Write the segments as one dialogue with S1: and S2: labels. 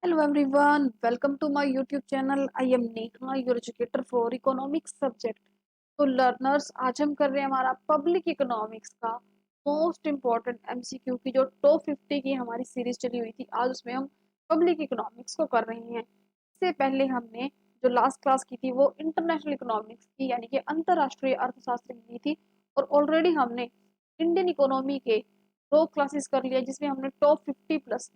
S1: Hello everyone, welcome to my YouTube channel. I am Neha, your educator for economics subject. तो learners आज हम कर रहे हैं हमारा पब्लिक इकोनॉमिक्स का मोस्ट इम्पॉर्टेंट एमसीक्यू की जो टॉप 50 की हमारी सीरीज चली हुई थी। आज उसमें हम पब्लिक इकोनॉमिक्स को कर रहे हैं। इससे पहले हमने जो लास्ट क्लास की थी वो इंटरनेशनल इकोनॉमिक्स की यानी कि अंतरराष्ट्रीय अर्थशास्त्र की थी। और ऑलरेडी हमने इंडियन इकोनॉमी के दो क्लासेस कर लिया जिसमें हमने टॉप 50 प्लस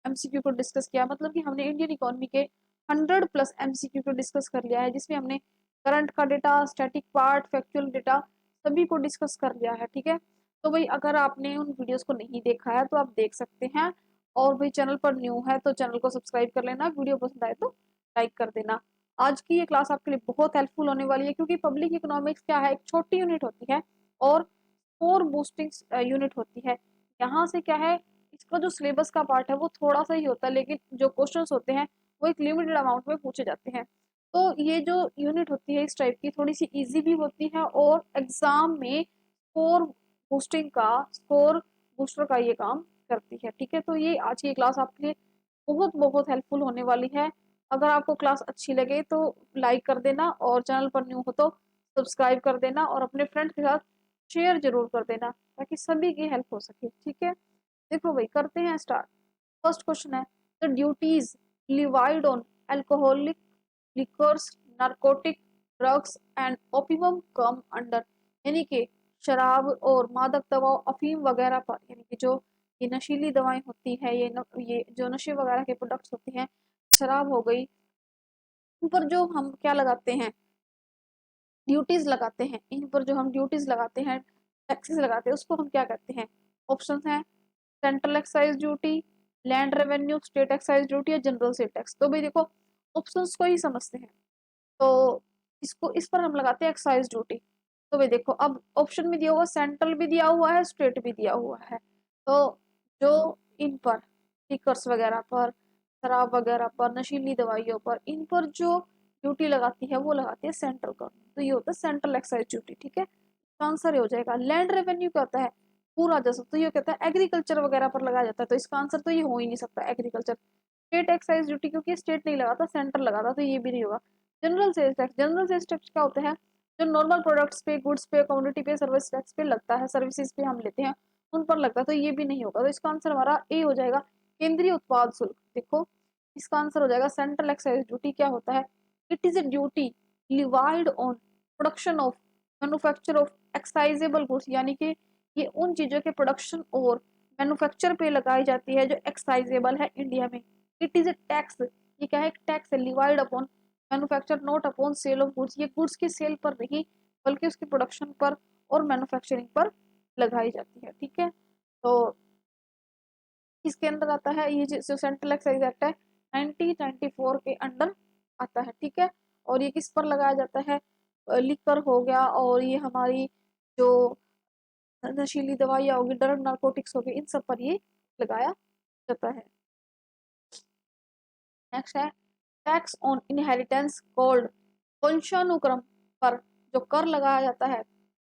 S1: एमसीक्यू को डिस्कस किया। मतलब कि हमने इंडियन इकोनॉमी के 100 प्लस एमसीक्यू को डिस्कस कर लिया है जिसमें हमने करंट का data, static part, factual data सभी को डिस्कस कर लिया है। ठीक है, तो भाई अगर आपने उन वीडियोस को नहीं देखा है तो आप देख सकते हैं। और भाई चैनल पर न्यू है तो चैनल को सब्सक्राइब कर लेना, वीडियो पसंद आए तो लाइक कर देना। आज की ये क्लास आपके लिए बहुत हेल्पफुल होने वाली है क्योंकि पब्लिक इकोनॉमिक्स क्या है, एक छोटी यूनिट होती है और स्कोर बूस्टिंग यूनिट होती है। यहाँ से क्या है, इसका जो सिलेबस का पार्ट है वो थोड़ा सा ही होता है लेकिन जो क्वेश्चंस होते हैं वो एक लिमिटेड अमाउंट में पूछे जाते हैं। तो ये जो यूनिट होती है इस टाइप की थोड़ी सी इजी भी होती है और एग्जाम में स्कोर बूस्टर का ये काम करती है। ठीक है, तो ये आज की क्लास आपके लिए बहुत बहुत हेल्पफुल होने वाली है। अगर आपको क्लास अच्छी लगे तो लाइक कर देना और चैनल पर न्यू हो तो सब्सक्राइब कर देना और अपने फ्रेंड्स के साथ शेयर जरूर कर देना ताकि सभी की हेल्प हो सके। ठीक है, देखो भाई करते हैं स्टार्ट। फर्स्ट क्वेश्चन है the duties levied on alcoholic liquors, narcotic drugs and opium come under, यानी कि शराब और मादक दवाओं, अफीम वगैरह पर, यानी कि जो ये नशीली दवाएं होती है, ये जो नशे वगैरह के प्रोडक्ट्स होते हैं, शराब हो गई, इन पर जो हम क्या लगाते हैं, ड्यूटीज लगाते हैं, इन पर जो हम ड्यूटीज लगाते हैं, टैक्सेस लगाते हैं, उसको हम क्या कहते हैं। ऑप्शन है central excise duty, land revenue, state excise duty या जनरल सेल टैक्स। तो भाई देखो ऑप्शंस को ही समझते हैं। तो इसको इस पर हम लगाते हैं एक्साइज ड्यूटी। तो भाई देखो अब ऑप्शन में दिया हुआ सेंट्रल भी दिया हुआ है, स्टेट भी दिया हुआ है। तो जो इन पर लिकर्स वगैरह पर, शराब वगैरह पर, नशीली दवाइयों पर, इन पर जो ड्यूटी लगाती है वो लगाती है सेंट्रल गवर्नमेंट। तो ये होता है सेंट्रल एक्साइज ड्यूटी। ठीक है, तो आंसर ये हो जाएगा। लैंड रेवेन्यू क्या होता है, पूरा जैसा, तो ये कहता है एग्रीकल्चर वगैरह पर लगाया जाता है, तो इसका आंसर तो ये हो ही नहीं सकता एग्रीकल्चर। स्टेट एक्साइज ड्यूटी क्योंकि स्टेट नहीं लगाता, सेंटर लगाता, तो ये भी नहीं होगा। General sales tax, general sales tax क्या होता है, जो नॉर्मल प्रोडक्ट्स पे, गुड्स पे, कमोडिटी पे, सर्विस टैक्स पे लगता है, सर्विसेज पे हम लेते हैं उन पर लगता है, तो ये भी नहीं होगा। तो इसका आंसर हमारा ए हो जाएगा, केंद्रीय उत्पाद शुल्क। देखो इसका आंसर हो जाएगा सेंट्रल एक्साइज ड्यूटी। क्या होता है, it is a duty levied on production of, manufacture of excisable goods, यानी कि ये उन चीजों के प्रोडक्शन और मैन्युफैक्चर पे लगाई जाती है जो एक्साइजेबल है इंडिया में। इट इज ए टैक्स, ये क्या है, एक टैक्स है, levied upon manufacture not upon sale of goods, ये गुड्स की सेल पर नहीं बल्कि उसकी प्रोडक्शन पर और मैन्युफैक्चरिंग पर लगाई जाती है। ठीक है, तो इसके अंदर आता है ये जो सेंट्रल एक्साइज एक्ट है 1994 के अंडर आता है। ठीक है, और ये किस पर लगाया जाता है, लिकर हो गया और ये हमारी जो नशीली दवाइयाँ होगी, ड्रग नार्कोटिक्स हो गई, इन सब पर ये लगाया जाता है। नेक्स्ट है टैक्स ऑन इनहेरिटेंस कॉल्ड, वंशानुक्रम पर जो कर लगाया जाता है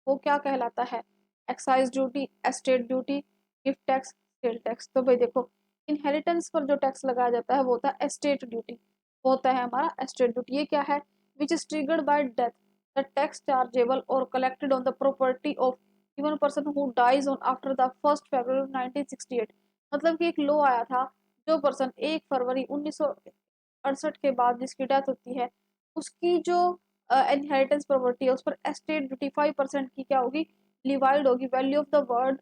S1: वो क्या कहलाता है, excise duty, estate duty, gift tax, sale tax. तो भाई देखो इनहेरिटेंस पर जो टैक्स लगाया जाता है वो होता है एस्टेट ड्यूटी, वो होता है हमारा एस्टेट ड्यूटी। ये क्या है, which is triggered by death, the tax chargeable और collected on the property of even person who dies on after the 1 February 1968। मतलब कि एक लॉ आया था, जो पर्सन 1 फरवरी 1968 के बाद जिसकी डेथ होती है उसकी जो इनहेरिटेंस प्रॉपर्टी है उस पर एस्टेट ड्यूटी 5% की क्या होगी, लिवाइड होगी। Value of the word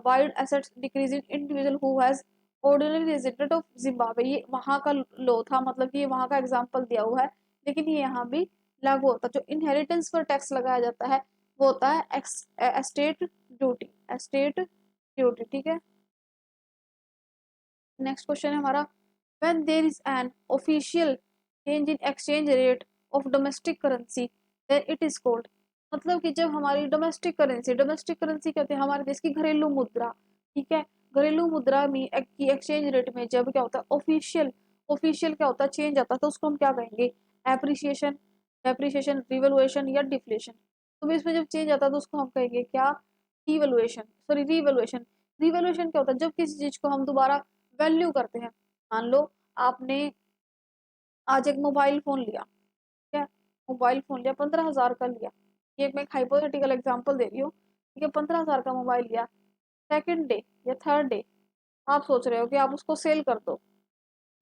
S1: wild assets decreasing individual who has ordinary resident of Zimbabwe, ये वहां का लॉ था, मतलब कि ये वहां का एग्जांपल दिया हुआ है लेकिन ये यहाँ भी लागू होता है। जो इनहेरिटेंस पर टैक्स लगाया जाता है वो होता है एस्टेट ड्यूटी, एस्टेट ड्यूटी। ठीक है, नेक्स्ट क्वेश्चन है हमारा when there is an official change in exchange rate of domestic currency then it is called, मतलब कि जब हमारी डोमेस्टिक करेंसी कहते हैं हमारे देश की घरेलू मुद्रा। ठीक है, घरेलू मुद्रा में की एक्सचेंज रेट में जब क्या होता है ऑफिशियल, ऑफिशियल क्या होता है चेंज आता है, तो उसको हम क्या कहेंगे, एप्रिसिएशन, डेप्रिसिएशन, रिवैल्यूएशन या डिफ्लेशन। तो इसमें जब चेंज आता है तो उसको हम कहेंगे क्या, रिवैल्यूएशन, सॉरी रिवैल्यूएशन। रिवैल्यूएशन क्या होता है, जब किसी चीज को हम दोबारा वैल्यू करते हैं। मान लो आपने आज एक मोबाइल फ़ोन लिया, ठीक है? मोबाइल फ़ोन लिया 15,000 का लिया। ये मैं एक हाइपोथेटिकल एग्ज़ाम्पल दे रही हूँ, ठीक है? 15,000 का मोबाइल लिया, सेकंड डे या थर्ड डे आप सोच रहे हो कि आप उसको सेल कर दो,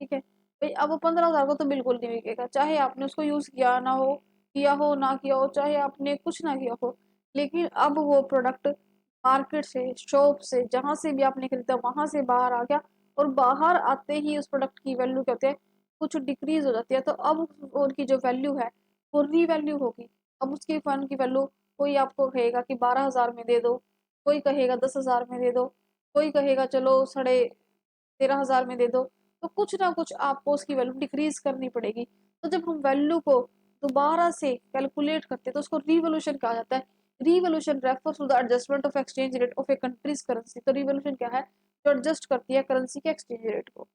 S1: ठीक है? भई अब वो 15,000 का तो बिल्कुल नहीं बिकेगा, चाहे आपने उसको यूज़ किया हो, ना किया हो, चाहे आपने कुछ ना किया हो। लेकिन अब वो प्रोडक्ट मार्केट से, शॉप से, जहाँ से भी आपने खरीदा वहाँ से बाहर आ गया और बाहर आते ही उस प्रोडक्ट की वैल्यू क्या होती है, कुछ डिक्रीज़ हो जाती है। तो अब उनकी जो वैल्यू है, वो रीवैल्यू होगी। अब उसकी फ़ंड की वैल्यू कोई आपको कहेगा कि 12,000 में दे दो, कोई कहेगा 10,000 में दे दो, कोई कहेगा चलो साढ़े 13,000 में दे दो। तो कुछ ना कुछ आपको उसकी वैल्यू डिक्रीज करनी पड़ेगी। तो जब हम वैल्यू को दोबारा से कैलकुलेट करते हैं तो उसको रिवोल्यूशन कहा जाता है। Revolution refers to the adjustment of exchange rate of a country's currency. तो रिवोल्यूशन क्या है, जो एडजस्ट करती है करेंसी के एक्सचेंज रेट को।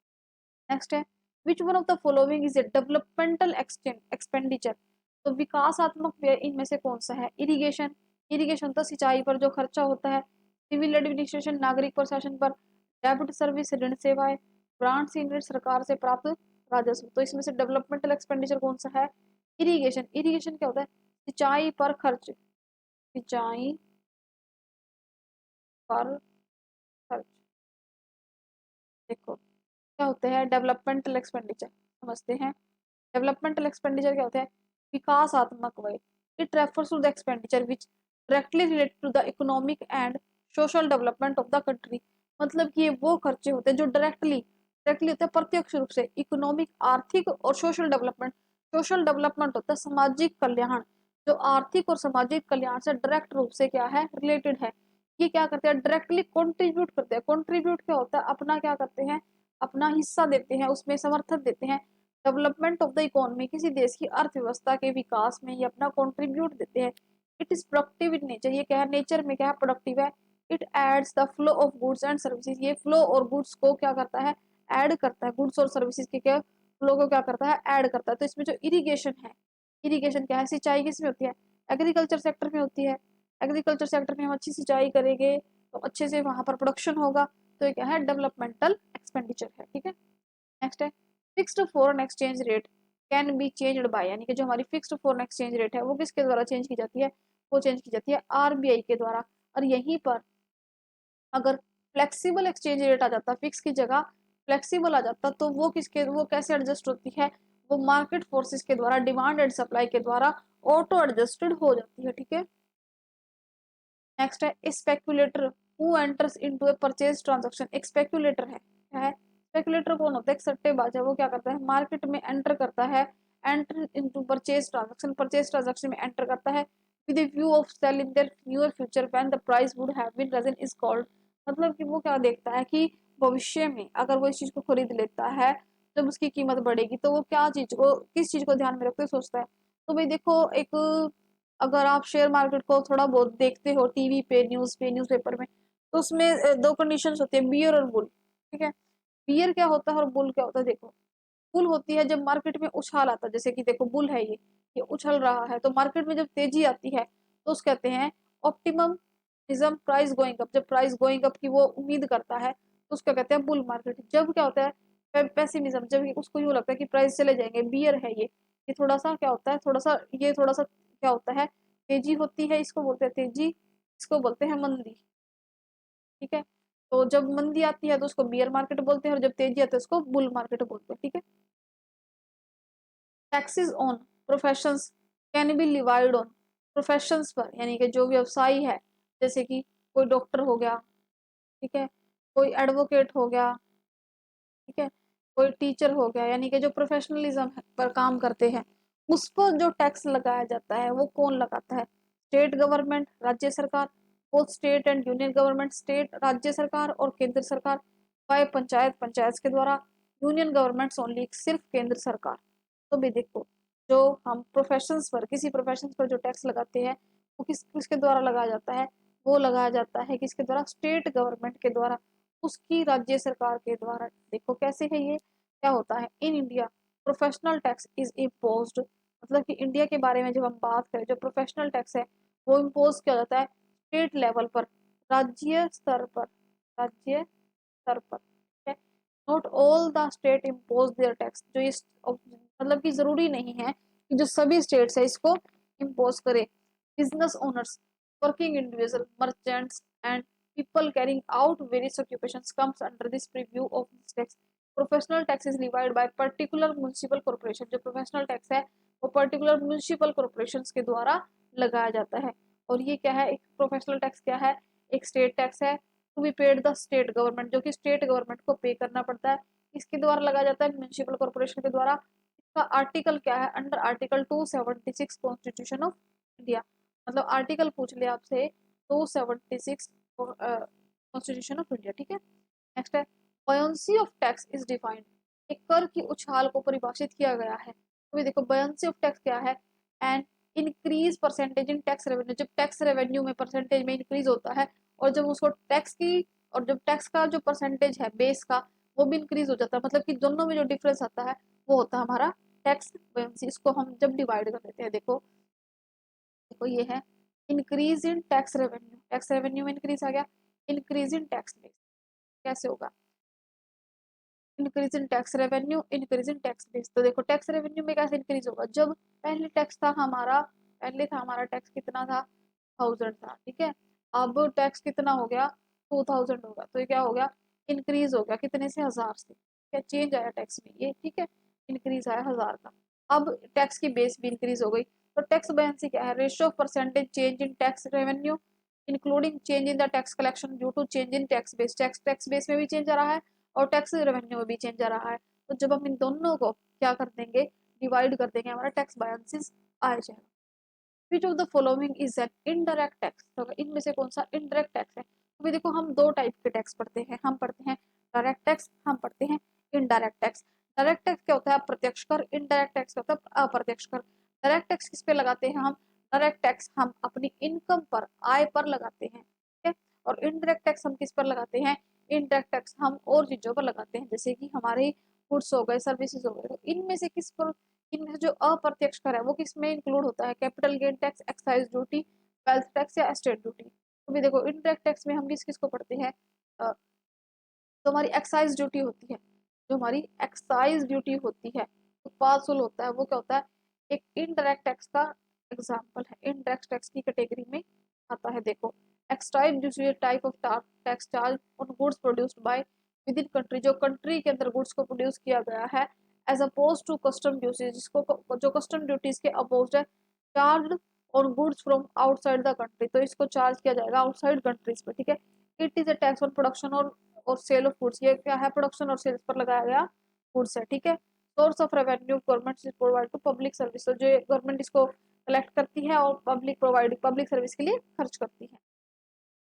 S1: नेक्स्ट है, which one of the following is a developmental expenditure. तो विकासात्मक व्यय इनमें से कौन सा है? इरिगेशन, इरिगेशन तो सिंचाई पर जो खर्चा होता है। सिविल एडमिनिस्ट्रेशन नागरिक प्रशासन पर। डेब्ट सर्विस ऋण सेवाएं। ग्रांट्स यूनिट सरकार से प्राप्त राजस्व। तो इसमें से डेवलपमेंटल एक्सपेंडिचर कौन सा है? इरिगेशन। इरिगेशन क्या होता है? सिंचाई पर खर्च, सिंचाई पर खर्च। देखो क्या होते हैं डेवलपमेंटल एक्सपेंडिचर, समझते हैं। डेवलपमेंटल एक्सपेंडिचर क्या होता है? विकासात्मक व्यय। It refers to the expenditure which directly related to the economic and social development of the country. मतलब कि ये वो खर्चे होते हैं जो डायरेक्टली डायरेक्टली होते हैं, प्रत्यक्ष रूप से इकोनॉमिक आर्थिक और सोशल डेवलपमेंट। सोशल डेवलपमेंट होता है सामाजिक कल्याण, जो आर्थिक और सामाजिक कल्याण से डायरेक्ट रूप से क्या है, रिलेटेड है। ये क्या करते हैं, डायरेक्टली कंट्रीब्यूट करते हैं। कंट्रीब्यूट क्या होता है, अपना क्या करते हैं, अपना हिस्सा देते हैं, उसमें समर्थन देते हैं। डेवलपमेंट ऑफ द इकोनॉमी, किसी देश की अर्थव्यवस्था के विकास में ये अपना कंट्रीब्यूट देते हैं। It is productive in nature, ये क्या है, नेचर में क्या है, प्रोडक्टिव है। It adds the flow of goods and services, ये फ्लो और गुड्स को क्या करता है, ऐड करता है। गुड्स और सर्विसेज के क्या फ्लो को क्या करता है, ऐड करता है। तो इसमें जो इरिगेशन है, इरिगेशन क्या है, सिंचाई किसमें होती है, एग्रीकल्चर सेक्टर में होती है। एग्रीकल्चर सेक्टर में हम अच्छी सिंचाई करेंगे तो अच्छे से वहां पर प्रोडक्शन होगा। तो ये क्या है, डेवलपमेंटल एक्सपेंडिचर है, ठीक है। नेक्स्ट है, fixed foreign exchange rate can be changed by, यानी कि जो हमारी फिक्स्ड फॉरेन एक्सचेंज रेट है वो किसके द्वारा चेंज की जाती है, वो चेंज की जाती है आरबीआई के द्वारा। और यहीं पर अगर फ्लेक्सिबल एक्सचेंज रेट आ जाता, फिक्स की जगह फ्लेक्सिबल आ जाता, तो वो किसके, वो कैसे एडजस्ट होती है, वो मार्केट फोर्सेस के द्वारा, डिमांड एंड सप्लाई के द्वारा ऑटो एडजस्टेड हो जाती है, ठीक है। नेक्स्ट है speculator who enters into a purchase transaction. एक स्पेक्युलेटर है, क्या है, स्पेक्युलेटर कौन होता है, एक सट्टेबाज है। वो क्या करता है, मार्केट में एंटर करता है, enter into purchase transaction, purchase transaction में एंटर करता है with the view of selling their newer future when the price would have been risen is called. मतलब कि वो क्या देखता है कि भविष्य में अगर वो इस चीज को खरीद लेता है, जब उसकी कीमत बढ़ेगी तो वो क्या चीज को, किस चीज को ध्यान में रखते सोचता है। तो भाई देखो, एक अगर आप शेयर मार्केट को थोड़ा बहुत देखते हो टीवी पे, न्यूज़पेपर में, तो उसमें दो कंडीशंस होती है, बियर और बुल, ठीक है। बियर क्या होता है और बुल क्या होता है, देखो बुल होती है जब मार्केट में उछाल आता है, जैसे कि देखो बुल है ये उछल रहा है, तो मार्केट में जब तेजी आती है तो उस कहते हैं optimum is am price going up. जब प्राइस गोइंग अप की वो उम्मीद करता है तो उसका कहते हैं बुल मार्केट। जब क्या होता है पेसिमिज्म, जब उसको यूं लगता है कि प्राइस चले जाएंगे, बियर है ये थोड़ा सा क्या होता है, थोड़ा सा क्या होता है, तेजी होती है, इसको बोलते हैं तेजी, इसको बोलते हैं मंदी, ठीक है। तो जब मंदी आती है तो उसको बियर मार्केट बोलते हैं और जब तेजी आती है उसको बुल मार्केट बोलते हैं, ठीक है। Taxes on professions can be levied on, professions पर, यानी कि जो व्यवसाय है, जैसे कि कोई डॉक्टर हो गया, ठीक है, कोई एडवोकेट हो गया, ठीक है, कोई टीचर हो गया, यानी कि जो प्रोफेशनलिज्म पर काम करते हैं, उस पर जो टैक्स लगाया जाता है वो कौन लगाता है, स्टेट गवर्नमेंट, राज्य सरकार, both state and union government, state राज्य सरकार और केंद्र सरकार, बाय पंचायत, पंचायत के द्वारा, यूनियन गवर्नमेंट्स ओनली, सिर्फ केंद्र सरकार। तो भी देखो, जो हम प्रोफेशंस पर, किसी प्रोफेशन पर जो टैक्स लगाते हैं वो किसके द्वारा लगाया जाता है, वो लगाया जाता है किसके द्वारा, स्टेट गवर्नमेंट के द्वारा, उसकी राज्य सरकार के द्वारा। देखो कैसे है ये, क्या होता है in India professional tax is imposed, मतलब कि इंडिया के बारे में जब हम बात करें, जो प्रोफेशनल टैक्स है वो इम्पोज किया जाता है स्टेट लेवल पर, राज्य स्तर पर, राज्य स्तर पर, ठीक है। Not all the state impose there tax, जो इस मतलब कि जरूरी नहीं है कि जो सभी स्टेट्स है इसको इम्पोज करे। Business owners, working individual, merchants and people carrying out various occupations comes under this preview of this tax. Professional tax is levied by particular municipal corporation, जो प्रोफेशनल टैक्स है वो पर्टिकुलर म्यूनिसिपल कॉर्पोरेशंस के द्वारा लगाया जाता है। और ये क्या है, एक प्रोफेशनल टैक्स क्या है, एक स्टेट टैक्स है to be paid the state government, जो कि स्टेट गवर्नमेंट को पे करना पड़ता है, इसके द्वारा लगाया जाता है म्यूनिसिपल कॉर्पोरेशन के द्वारा। इसका आर्टिकल क्या है, under article 276 constitution of India, मतलब आर्टिकल पूछ लिया आपसे 276 कॉन्स्टिट्यूशन ऑफ इंडिया, ठीक है। नेक्स्ट है बयांसी ऑफ टैक्स इज डिफाइंड, एक कर की उछाल को परिभाषित किया गया है। तो देखो बयांसी ऑफ टैक्स क्या है, and increase percentage in tax revenue, जब टैक्स रेवेन्यू में परसेंटेज में इंक्रीज होता है और जब उसको टैक्स की और जब टैक्स का जो परसेंटेज है बेस का वो भी इंक्रीज हो जाता है, मतलब कि दोनों में जो डिफरेंस आता है वो होता है हमारा टैक्स बयांसी। इसको हम जब डिवाइड कर देते हैं, देखो देखो ये है increase in tax revenue, tax revenue में इंक्रीज आ गया, इंक्रीज इन टैक्स बेस कैसे होगा, increase in tax revenue increase in tax base. तो देखो टैक्स रेवेन्यू में कैसे इंक्रीज होगा, जब पहले टैक्स था हमारा, पहले था हमारा टैक्स कितना था, 1000 था, ठीक है। अब टैक्स कितना हो गया, 2000 होगा, तो ये क्या हो गया, इंक्रीज हो गया कितने से, 1000 से, क्या चेंज आया टैक्स में ये, ठीक है, इंक्रीज आया 1000 का। अब टैक्स की बेस भी इंक्रीज हो गई, तो टैक्स बेयंसी क्या है, ratio of percentage change in tax revenue including change in the tax collection due to change in tax base, tax base में भी चेंज आ रहा है और टैक्स रेवेन्यू में भी चेंज आ रहा है। तो जब हम इन दोनों को क्या कर देंगे, डिवाइड कर देंगे, हमारा टैक्स बायंसिस आ जाएगा। विच of the following is an indirect tax, तो इनमें से कौन सा इनडायरेक्ट टैक्स है। तो देखो हम दो टाइप के टैक्स पढ़ते हैं, हम पढ़ते हैं डायरेक्ट टैक्स, हम पढ़ते हैं इनडायरेक्ट टैक्स। डायरेक्ट टैक्स क्या होता है, अप्रत्यक्ष कर, इनडायरेक्ट टैक्स क्या होता है, अप्रत्यक्ष कर। डायरेक्ट टैक्स किस पे लगाते हैं हम, डायरेक्ट टैक्स हम अपनी इनकम पर, आय पर लगाते हैं, ठीक है। और इनडायरेक्ट टैक्स हम किस पर लगाते हैं, इनडायरेक्ट टैक्स हम और चीजों पर लगाते हैं, जैसे कि हमारे गुड्स हो गए, सर्विसेज हो गए। तो इनमें से किस पर, इनमें से जो अप्रत्यक्ष कर है वो किस में इंक्लूड होता है, capital gain tax, excise duty, wealth tax या एस्टेट ड्यूटी। तो भी देखो इनडायरेक्ट टैक्स में हम किस किस को पढ़ते हैं, तो हमारी एक्साइज ड्यूटी होती है, जो हमारी एक्साइज ड्यूटी होती है, उत्पाद शुल्क होता है, वो क्या होता है, एक इनडायरेक्ट टैक्स का एग्जाम्पल है, इनडायरेक्ट टैक्स की कैटेगरी में आता है। देखो excise duty type of tax charge on goods produced by within country, जो कंट्री के अंदर गुड्स को प्रोड्यूस किया गया है, as oppose to custom duty, जिसको जो कस्टम ड्यूटीज के अपोज है, charge on goods from outside the country, तो इसको चार्ज किया जाएगा आउटसाइड कंट्रीज पे, ठीक है। It is a tax on production और सेल ऑफ गुड्स, ये क्या है, प्रोडक्शन और सेल्स पर लगाया गया गुड्स है, ठीक है। Source of revenue government is provide to public service, तो जो गवर्नमेंट इसको कलेक्ट करती है और पब्लिक सर्विस के लिए खर्च करती है।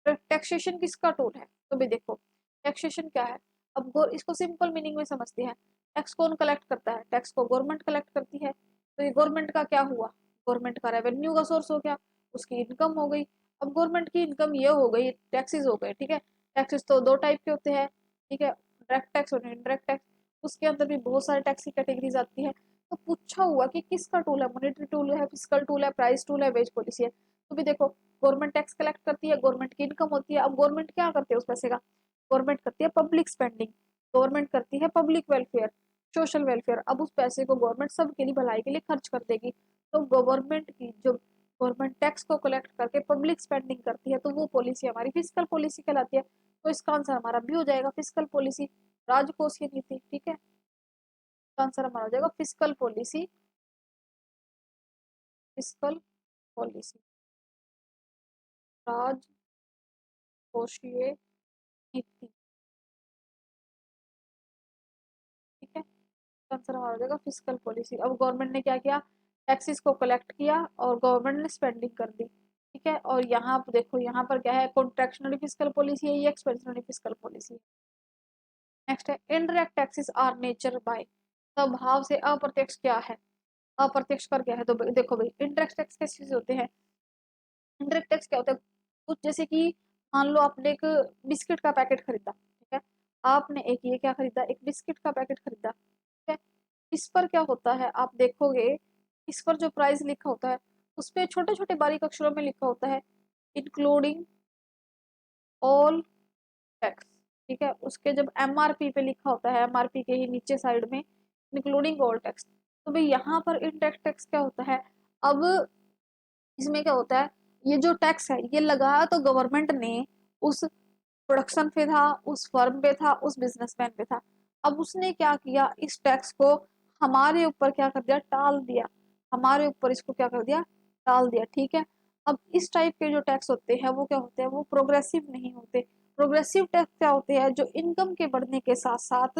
S1: टैक्सेशन किसका टूल है, तो भी देखो टैक्सेशन क्या है, अब इसको सिंपल मीनिंग में समझते हैं। टैक्स कौन कलेक्ट करता है, टैक्स को गवर्नमेंट कलेक्ट करती है, तो ये गवर्नमेंट का क्या हुआ, गवर्नमेंट का रेवेन्यू का सोर्स हो गया, उसकी इनकम हो गई। अब गवर्नमेंट की इनकम ये हो गई, टैक्सेस हो गए, ठीक है। टैक्सेस तो दो टाइप के होते हैं, ठीक है, डायरेक्ट टैक्स और इनडायरेक्ट टैक्स, उसके अंदर भी बहुत सारे टैक्स की कैटेगरीज आती है। तो पूछा हुआ कि किसका टूल है, मॉनेटरी टूल है, फिजिकल टूल है, प्राइस टूल है, वेज पॉलिसी है। तो भी देखो गवर्नमेंट टैक्स कलेक्ट करती है, गवर्नमेंट की इनकम होती है, अब गवर्नमेंट क्या करती है उस पैसे का, गवर्नमेंट करती है पब्लिक स्पेंडिंग, गवर्नमेंट करती है पब्लिक वेलफेयर, सोशल वेलफेयर। अब उस पैसे को गवर्नमेंट सबके लिए भलाई के लिए खर्च कर देगी। तो गवर्नमेंट की जो गवर्नमेंट टैक्स को कलेक्ट करके पब्लिक स्पेंडिंग करती है, तो वो पॉलिसी हमारी फिजिकल पॉलिसी कहलाती है। तो इसका आंसर हमारा भी हो जाएगा फिजिकल पॉलिसी, राजकोषीय नीति, ठीक है। इसका आंसर हमारा हो जाएगा फिजिकल पॉलिसी, फिजिकल पॉलिसी, राजकोषीय नीति, ठीक है। आंसर हमारा हो जाएगा फिजिकल पॉलिसी। अब गवर्नमेंट ने क्या किया, टैक्सेस को कलेक्ट किया और गवर्नमेंट ने स्पेंडिंग कर दी, ठीक है। और यहाँ पर देखो, यहाँ पर क्या है, कॉन्ट्रैक्शनल फिजिकल पॉलिसी है, ये एक्सपेंशनल फिजिकल पॉलिसी है। नेक्स्ट है indirect taxes are nature by, स्वभाव से अप्रत्यक्ष क्या है, अप्रत्यक्ष कर क्या है। तो देखो भाई इनडायरेक्ट टैक्स कैसे चीज होते हैं, इनडायरेक्ट टैक्स क्या होता है, कुछ जैसे कि मान लो आपने एक बिस्किट का पैकेट खरीदा, ठीक है, आपने एक ये क्या खरीदा, एक बिस्किट का पैकेट खरीदा, ठीक है। इस पर क्या होता है, आप देखोगे इस पर जो प्राइस लिखा होता है उस पे छोटे छोटे बारीक अक्षरों में लिखा होता है इंक्लूडिंग ऑल टैक्स, ठीक है, उसके जब एमआरपी पे लिखा होता है, एमआरपी के ही नीचे साइड में इंक्लूडिंग ऑल टैक्स, तो भाई यहाँ पर इनडायरेक्ट टैक्स क्या होता है। अब इसमें क्या होता है, ये जो टैक्स है ये लगाया तो गवर्नमेंट ने उस प्रोडक्शन पे था, उस फर्म पे था, उस बिजनेसमैन पे था। अब उसने क्या किया, इस टैक्स को हमारे ऊपर क्या कर दिया, टाल दिया। हमारे ऊपर इसको क्या कर दिया, टाल दिया। ठीक है, अब इस टाइप के जो टैक्स होते हैं वो क्या होते हैं, वो प्रोग्रेसिव नहीं होते। प्रोग्रेसिव टैक्स क्या होते हैं, जो इनकम के बढ़ने के साथ साथ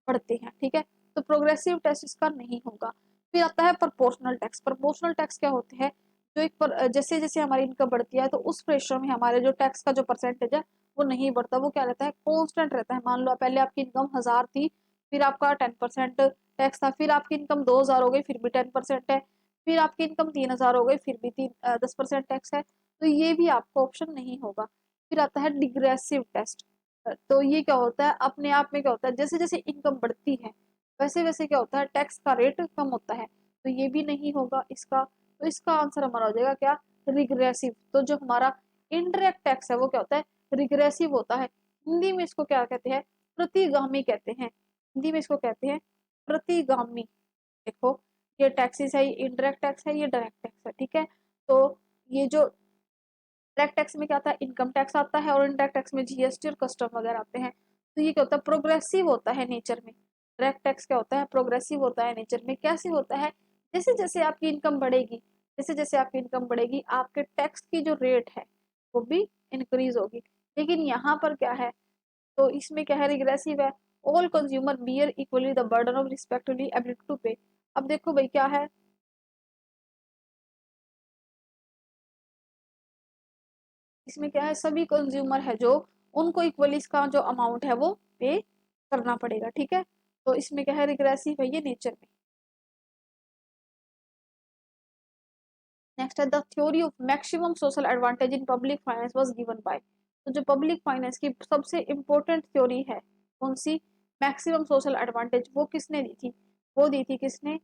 S1: बढ़ते हैं। ठीक है, तो प्रोग्रेसिव टैक्स इसका नहीं होगा। फिर आता है प्रोपोर्शनल टैक्स। प्रोपोर्शनल टैक्स क्या होते हैं, जो एक जैसे जैसे हमारी इनकम बढ़ती है तो उस रेशियो में हमारे जो टैक्स का जो परसेंटेज है वो नहीं बढ़ता, वो क्या रहता है, कांस्टेंट रहता है। मान लो पहले आपकी इनकम 1000 थी, फिर आपका 10% टैक्स था, फिर आपकी इनकम 2000 हो गई, फिर भी 10% है, फिर आपकी इनकम 3000 हो गई, फिर भी 10% टैक्स है। तो ये भी आपको ऑप्शन नहीं होगा। फिर आता है डिग्रेसिव टेस्ट। तो ये क्या होता है, अपने आप में क्या होता है, जैसे जैसे इनकम बढ़ती है वैसे वैसे क्या होता है, टैक्स का रेट कम होता है। तो ये भी नहीं होगा इसका। तो इसका आंसर हमारा हो जाएगा क्या, रिग्रेसिव। तो जो हमारा इनडायरेक्ट टैक्स है वो क्या होता है, रिग्रेसिव होता है। हिंदी में इसको क्या कहते हैं, प्रतिगामी कहते हैं। हिंदी में इसको कहते हैं प्रतिगामी। देखो, ये टैक्सेस है, ये इनडायरेक्ट टैक्स है, ये डायरेक्ट टैक्स है। ठीक है, तो ये जो डायरेक्ट टैक्स में क्या आता है, इनकम टैक्स आता है, और इनडायरेक्ट टैक्स में जीएसटी और कस्टम वगैरह आते हैं। तो ये क्या होता है, प्रोग्रेसिव होता है नेचर में। डायरेक्ट टैक्स क्या होता है, प्रोग्रेसिव होता है नेचर में। कैसे होता है, जैसे जैसे आपकी इनकम बढ़ेगी, जैसे जैसे आपकी इनकम बढ़ेगी आपके टैक्स की जो रेट है वो भी इंक्रीज होगी। लेकिन यहाँ पर क्या है, तो इसमें क्या है, रिग्रेसिव है। All consumer bear equally the burden of respectively ability to pay. अब देखो भाई क्या है, इसमें क्या है, सभी कंज्यूमर है जो, उनको इक्वली इसका जो अमाउंट है वो पे करना पड़ेगा। ठीक है, तो इसमें क्या है, रिग्रेसिव है ये नेचर में। नेक्स्ट है the theory of maximum social advantage in public finance was given by. तो जो पब्लिक फाइनेंस की सबसे इंपॉर्टेंट थ्योरी है कौन सी, मैक्सिमम सोशल एडवांटेज, वो किसने दी थी, वो दी थी किसने,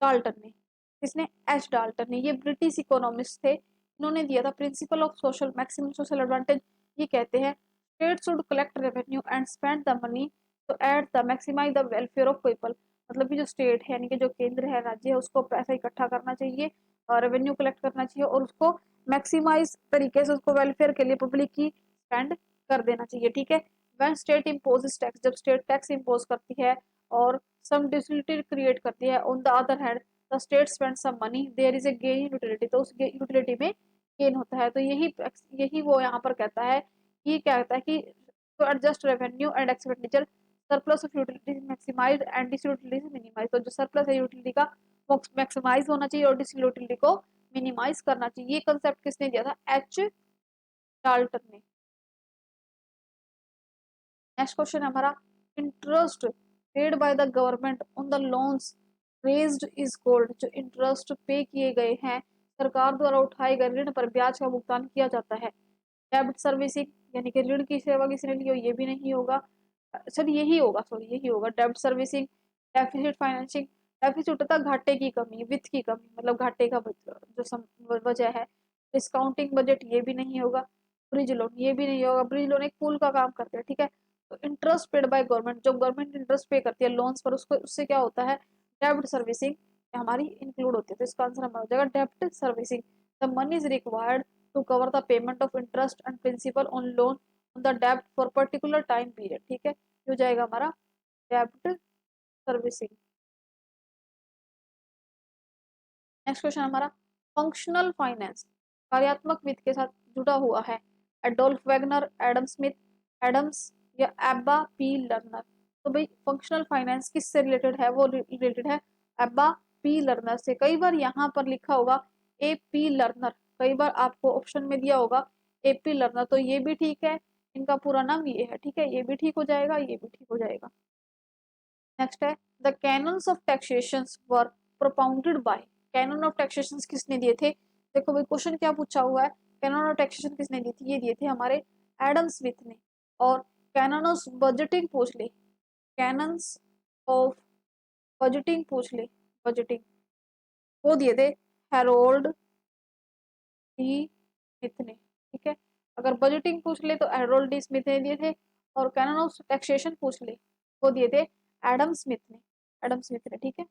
S1: डाल्टन ने। किसने, एच डाल्टन ने। ये ब्रिटिश इकोनॉमिस्ट थे, इन्होंने दिया था principle of social maximum social advantage. ये कहते हैं state should collect revenue and spend the money तो at the maximize the welfare of people. मतलब कि जो स्टेट है यानी कि जो केंद्र है, राज्य है, उसको पैसा इकट्ठा करना चाहिए, रेवेन्यू कलेक्ट करना चाहिए, और उसको मैक्सिमाइज तरीके से उसको वेलफेयर के लिए पब्लिक की स्पेंड कर देना चाहिए। ठीक है, व्हेन स्टेट इम्पोजेस टैक्स, जब स्टेट टैक्स इम्पोज करती है और सम डिसयूटिलिटी क्रिएट करती है, on the other hand the state spend some money there is a gain in utility, तो उस यूटिलिटी में गेन होता है। तो यही यही वो यहाँ पर कहता है कि क्या कहता है कि to adjust revenue and expenditure, surplus of utility is maximized and disutility is minimized। तो जो सरप्लस है यूटिलिटी का वो मैक्सिमाइज होना चाहिए और डिसयूटिलिटी को मिनिमाइज करना चाहिए। ये कंसेप्ट किसने दिया था, एच डाल्टन ने। नेक्स्ट क्वेश्चन है हमारा, interest paid by the government on the loans raised is called. जो इंटरेस्ट पे किए गए हैं, सरकार द्वारा उठाए गए ऋण पर ब्याज का भुगतान किया जाता है, डेब्ट सर्विसिंग, यानी कि ऋण की सेवा किसने ली हो, ये भी नहीं होगा। सर यही होगा, सॉरी यही होगा, डेब्ट सर्विसिंग। डेफिसिट फाइनेंसिंग, डेफिसिट होता है घाटे की कमी, वित्त की कमी, मतलब घाटे का जो वजह है। डिस्काउंटिंग बजट, ये भी नहीं होगा। ब्रिज लोन, ये भी नहीं होगा, ब्रिज लोन एक पुल का काम करते हैं। ठीक है, तो इंटरेस्ट पेड बाय गवर्नमेंट, जब गवर्नमेंट इंटरेस्ट पे करती है लोन्स पर, उसको उससे क्या होता है, डेब्ट सर्विसिंग हमारी इंक्लूड होती है। तो इसका आंसर हमारा हो जाएगा डेब्ट servicing. The money is required to cover the payment of interest and principal on loan on the debt for particular time period। ठीक है, ये हो जाएगा हमारा डेब्ट सर्विसिंग। नेक्स्ट क्वेश्चन हमारा, फंक्शनल फाइनेंस कार्यात्मक वित्त के साथ जुड़ा हुआ है। Adolf Wagner, Adam Smith, Adams या एब्बा पी लर्नर। तो भाई फंक्शनल फाइनेंस किससे रिलेटेड है, वो रिलेटेड है एब्बा पी लर्नर से। कई बार यहाँ पर लिखा होगा ए पी लर्नर, कई बार आपको ऑप्शन में दिया होगा ए पी लर्नर, तो ये भी ठीक है, इनका पूरा नाम ये है। ठीक है, ये भी ठीक हो जाएगा, ये भी ठीक हो जाएगा। नेक्स्ट है the cannons of taxation were propounded bye. Canon of taxation किसने दिए थे, देखो भाई क्वेश्चन क्या पूछा हुआ है, कैनन ऑफ टैक्सेशन किसने दी थी, ये दिए थे हमारे एडम स्मिथ ने। और कैनन ऑफ बजटिंग पूछ ले, कैनन्स ऑफ बजटिंग पूछ ले, बजटिंग, वो दिए थे हेरोल्ड डी स्मिथ ने। ठीक है, अगर बजटिंग पूछ ले तो हेरोल्ड डी स्मिथ ने दिए थे, और कैनन ऑफ टैक्सेशन पूछ ले, वो दिए थे एडम स्मिथ ने, एडम स्मिथ ने, ठीक है।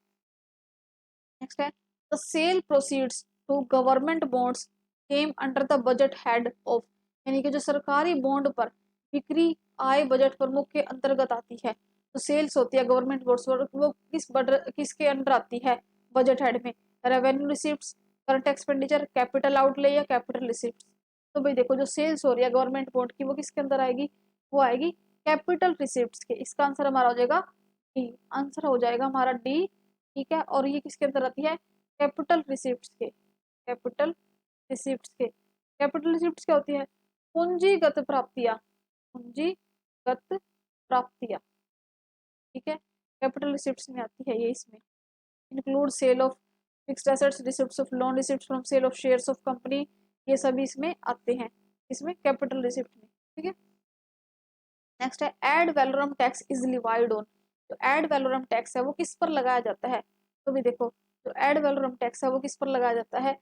S1: नेक्स्ट है the sale proceeds to government bonds came under the budget head of, यानी कि जो सरकारी बॉन्ड पर बिक्री आय बजट प्रमुख के अंतर्गत आती है। तो सेल्स होती है गवर्नमेंट बॉन्ड्स पर, वो किसके अंडर आती है, बजट हेड में। Revenue receipt, current expenditure, capital outlay या कैपिटल रिसिप्ट। तो भाई देखो जो सेल्स हो रही है गवर्नमेंट बॉन्ड की वो किसके अंदर आएगी, वो आएगी कैपिटल रिसिप्ट के। इसका आंसर हमारा हो जाएगा डी, आंसर हो जाएगा हमारा डी, ठीक है। और ये किसके अंदर आती है, कैपिटल रिसिप्ट्स के, कैपिटल रिसिप्ट्स के। कैपिटल रिसिप्ट्स क्या होती है, पूंजीगत प्राप्तियां, पूंजीगत प्राप्तियां, ठीक है। कैपिटल रिसिप्ट्स में आती है ये, इसमें include sale of fixed assets, receipts of loan, receipts from sale of shares of company, ये सभी इसमें आते हैं, इसमें कैपिटल रिसिप्ट में, ठीक है। नेक्स्ट है ad valorem tax is levied on, जो एड वैलोरम टैक्स है वो किस पर लगाया जाता है, तो भी देखो जो एड वैलोरम टैक्स है वो किस पर लगाया जाता है,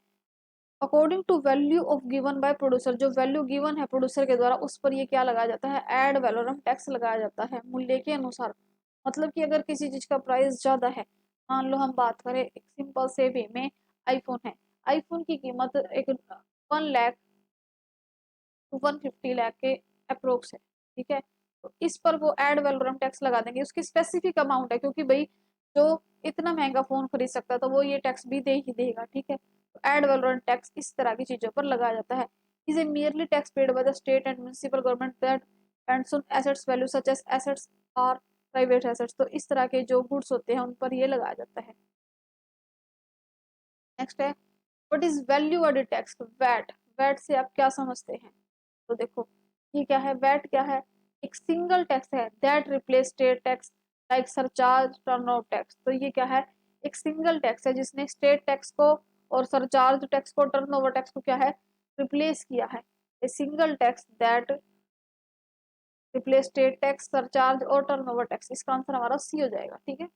S1: according to value of given by producer, जो वैल्यू गिवन है प्रोड्यूसर के द्वारा उस पर ये क्या लगाया जाता है, एड वैलोरम टैक्स लगाया जाता है मूल्य के अनुसार। मतलब कि अगर किसी चीज का प्राइस ज्यादा है, मान लो हम बात करें एक सिंपल से वे में आईफोन है, आईफोन की कीमत एक 1 लाख टू 150 लाख के अप्रोक्स है, ठीक है। तो इस पर वो एड वैलोरम टैक्स लगा देंगे, उसकी स्पेसिफिक अमाउंट है, क्योंकि भाई जो इतना महंगा फोन खरीद सकता है तो वो ये टैक्स भी दे ही देगा, ठीक है। तो एड वैलोरम टैक्स इस तरह की चीजों पर लगाया जाता है। Is a merely tax paid by the state and municipal government that depends on assets value such as assets और प्राइवेट एसेट्स। तो इस तरह के जो गुड्स होते हैं उन पर ये लगाया जाता है। नेक्स्ट है what is value added tax, VAT, VAT से आप क्या समझते हैं, तो देखो ये क्या है, वैट क्या है, एक सिंगल टैक्स है that replace state tax like surcharge turnover tax. तो ये क्या है, एक सिंगल टैक्स है जिसने स्टेट टैक्स को और सरचार्ज टैक्स को, टर्नओवर टैक्स को क्या है, रिप्लेस किया है। A single tax that replace state tax, surcharge और टर्नओवर टैक्स, इसका आंसर हमारा सी हो जाएगा, ठीक है।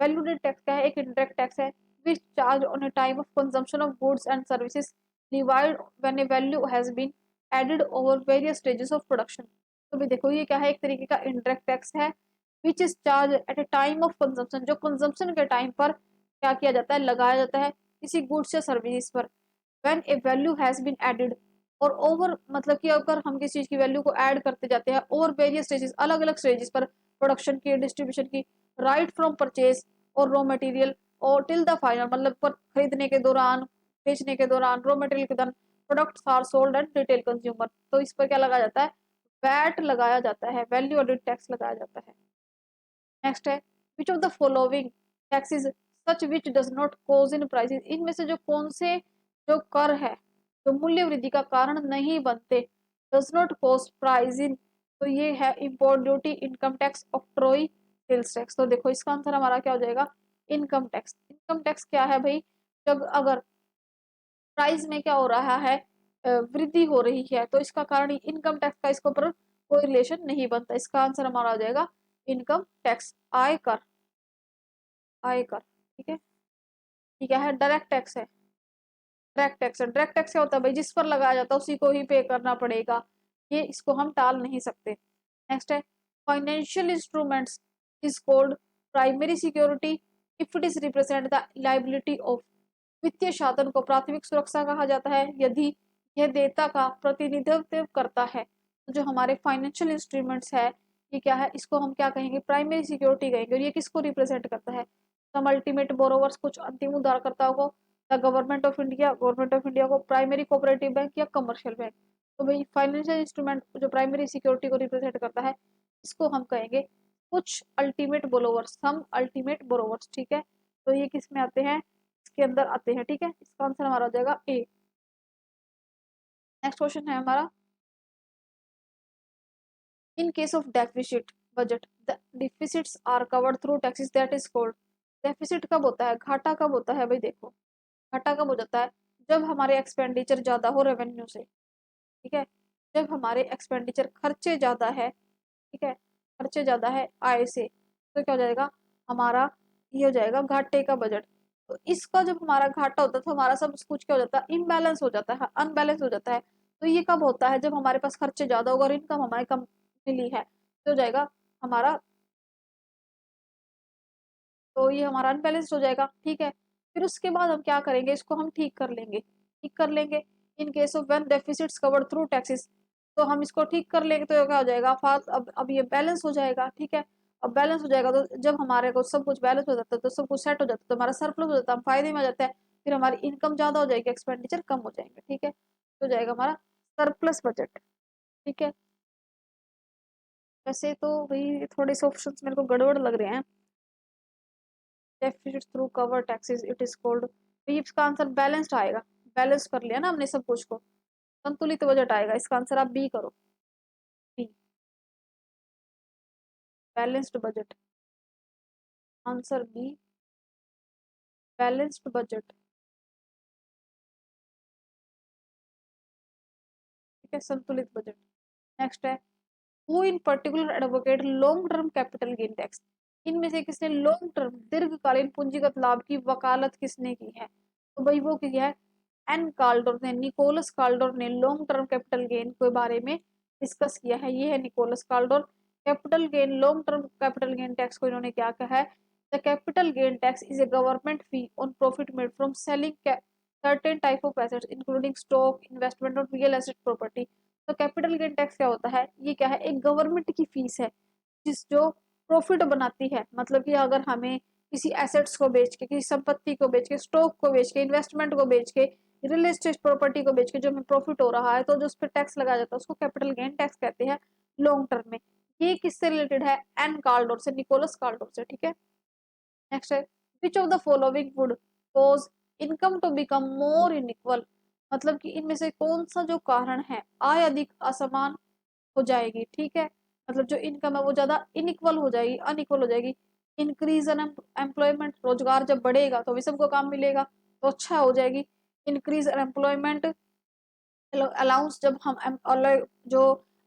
S1: वैल्यूडेड टैक्स क्या है, एक इनडायरेक्ट टैक्स है which charge on a time of consumption of goods and services divide when a value has been added over various stages of production. तो भी देखो ये क्या है, एक तरीके का इनडायरेक्ट टैक्स है which is charge at A time of consumption, जो कंजम्पशन के टाइम पर क्या किया जाता है, लगाया जाता है किसी गुड्स या सर्विसेज पर। When a value has been added, और ओवर मतलब कि अगर हम किसी चीज की वैल्यू को ऐड करते जाते हैं ओवर वेरियस स्टेजेस, अलग अलग स्टेजेस पर, प्रोडक्शन की, डिस्ट्रीब्यूशन की, राइट फ्रॉम परचेज और रॉ मटेरियल और टिल द फाइनल, मतलब पर खरीदने के दौरान, बेचने के दौरान, रॉ मटेरियल के दौरान, products are sold and retail consumer. तो इस पर क्या लगाया जाता है, वैट लगाया जाता है, वैल्यू एडेड टैक्स लगाया जाता है। नेक्स्ट है which of the following taxes such which does not cause in prices, इनमें से जो कौन से जो कर है जो मूल्य वृद्धि का कारण नहीं बनते, does not cause price in, तो ये है import duty, income tax, octroi, sales tax. तो देखो इसका आंसर हमारा क्या हो जाएगा, इनकम टैक्स। इनकम टैक्स क्या है भाई, जब अगर प्राइस में क्या हो रहा है, वृद्धि हो रही है, तो इसका कारण इनकम टैक्स का इसके ऊपर कोई रिलेशन नहीं बनता। इसका आंसर हमारा हो जाएगा इनकम टैक्स, आयकर, आयकर, ठीक है। ठीक है, डायरेक्ट टैक्स है, डायरेक्ट टैक्स है, डायरेक्ट टैक्स क्या होता है भाई, जिस पर लगाया जाता है उसी को ही पे करना पड़ेगा, ये इसको हम टाल नहीं सकते। नेक्स्ट है financial instruments is called primary security if it is represent the liability of, वित्तीय साधन को प्राथमिक सुरक्षा कहा जाता है यदि यह देयता का प्रतिनिधित्व करता है। तो जो हमारे फाइनेंशियल इंस्ट्रूमेंट्स है ये क्या है, इसको हम क्या कहेंगे, प्राइमरी सिक्योरिटी कहेंगे। और ये किसको रिप्रेजेंट करता है, सम अल्टीमेट बोरोवर्स, कुछ अंतिम उधारकर्ताओं को, the government of India, government of India को, प्राइमरी कोऑपरेटिव बैंक या कमर्शियल बैंक। तो भाई फाइनेंशियल इंस्ट्रूमेंट जो प्राइमरी सिक्योरिटी को रिप्रेजेंट करता है इसको हम कहेंगे कुछ अल्टीमेट बोरोवर्स, सम अल्टीमेट बोरोवर्स, ठीक है। तो ये किस में आते हैं, इसके अंदर आते हैं, ठीक है। इसका आंसर हमारा हो जाएगा ए। नेक्स्ट क्वेश्चन है हमारा in case of deficit budget the deficits are covered through taxes that is called, deficit कब होता है, घाटा कब होता है भाई, देखो घाटा कब हो जाता है, जब हमारे एक्सपेंडिचर ज्यादा हो रेवेन्यू से, ठीक है। जब हमारे एक्सपेंडिचर खर्चे ज्यादा है, ठीक है, खर्चे ज्यादा है आय से, तो क्या हो जाएगा हमारा, ये हो जाएगा घाटे का बजट। तो इसका जब हमारा घाटा होता है तो हमारा सब कुछ क्या हो जाता है, इम्बैलेंस हो जाता है, अनबैलेंस हो जाता है। तो ये कब होता है, जब हमारे पास खर्चे ज्यादा होगा और इनकम हमारे कम मिली है, तो हो जाएगा हमारा, तो ये हमारा अनबैलेंस्ड हो जाएगा, ठीक है। फिर उसके बाद हम क्या करेंगे, इसको हम ठीक कर लेंगे, ठीक कर लेंगे। इन case of when deficits covered through taxes, तो हम इसको ठीक कर लेंगे, तो क्या हो जाएगा फास्ट, अब ये बैलेंस हो जाएगा, ठीक है। अब बैलेंस हो जाएगा, तो जब हमारे को सब कुछ बैलेंस हो जाता है, तो सब कुछ सेट हो जाता है, तो हमारा सरप्लस हो जाता है, हम फायदे में आ जाता है। फिर हमारी इनकम ज्यादा हो जाएगी, एक्सपेंडिचर कम हो जाएंगे, ठीक है, तो हो जाएगा हमारा सरप्लस बजट, ठीक है। वैसे तो भाई थोड़े से ऑप्शंस मेरे को गड़बड़ लग रहे हैं। Deficit through cover taxes it is called, तो ये इसका आंसर बैलेंस्ड आएगा। बैलेंस कर लिया ना हमने सब कुछ को, संतुलित बजट आएगा, इसका आंसर आप बी करो, B, balanced budget, answer B, balanced budget, ठीक है, संतुलित बजट। नेक्स्ट है, who in particular advocate long term capital gain tax, इनमें से किसने लॉन्ग टर्म दीर्घकालीन पूंजीगत लाभ की वकालत किसने की है, तो भाई वो किया है एन कार्लडोर ने, निकोलस कार्लडोर ने लॉन्ग टर्म कैपिटल गेन के बारे में डिस्कस किया है, ये है Nicholas Kaldor. Capital gain, long term capital gain tax को इन्होंने क्या कहा है, the capital gain tax is a government fee on profit made from selling certain type of assets including stock, investment और रियल एस्टेट प्रॉपर्टी। तो capital gain tax क्या होता है, ये क्या है, एक गवर्नमेंट की फीस है, जिस जो प्रॉफिट बनाती है, मतलब कि अगर हमें किसी एसेट्स को बेच के, किसी संपत्ति को बेच के, स्टॉक को बेच के, इन्वेस्टमेंट को बेच के, रियल एस्टेट प्रॉपर्टी को बेच के जो हमें प्रॉफिट हो रहा है, तो जो उस पर टैक्स लगाया जाता है उसको कैपिटल गेन टैक्स कहते हैं लॉन्ग टर्म में। ये किससे रिलेटेड है, एन कार्लडोर से, निकोलस कार्लडोर से, ठीक है। नेक्स्ट है, which of the following would cause income to become more inequal, मतलब कि इनमें से कौन सा जो कारण है आय अधिक असमान हो जाएगी, ठीक है, मतलब जो इनकम है वो ज्यादा इनइक्वल हो जाएगी, अनइक्वल हो जाएगी। इंक्रीज एम्प्लॉयमेंट, रोजगार जब बढ़ेगा तो भी सबको काम मिलेगा, तो अच्छा हो जाएगी। इंक्रीज एम्प्लॉयमेंट, अलाउंस, जब हम जो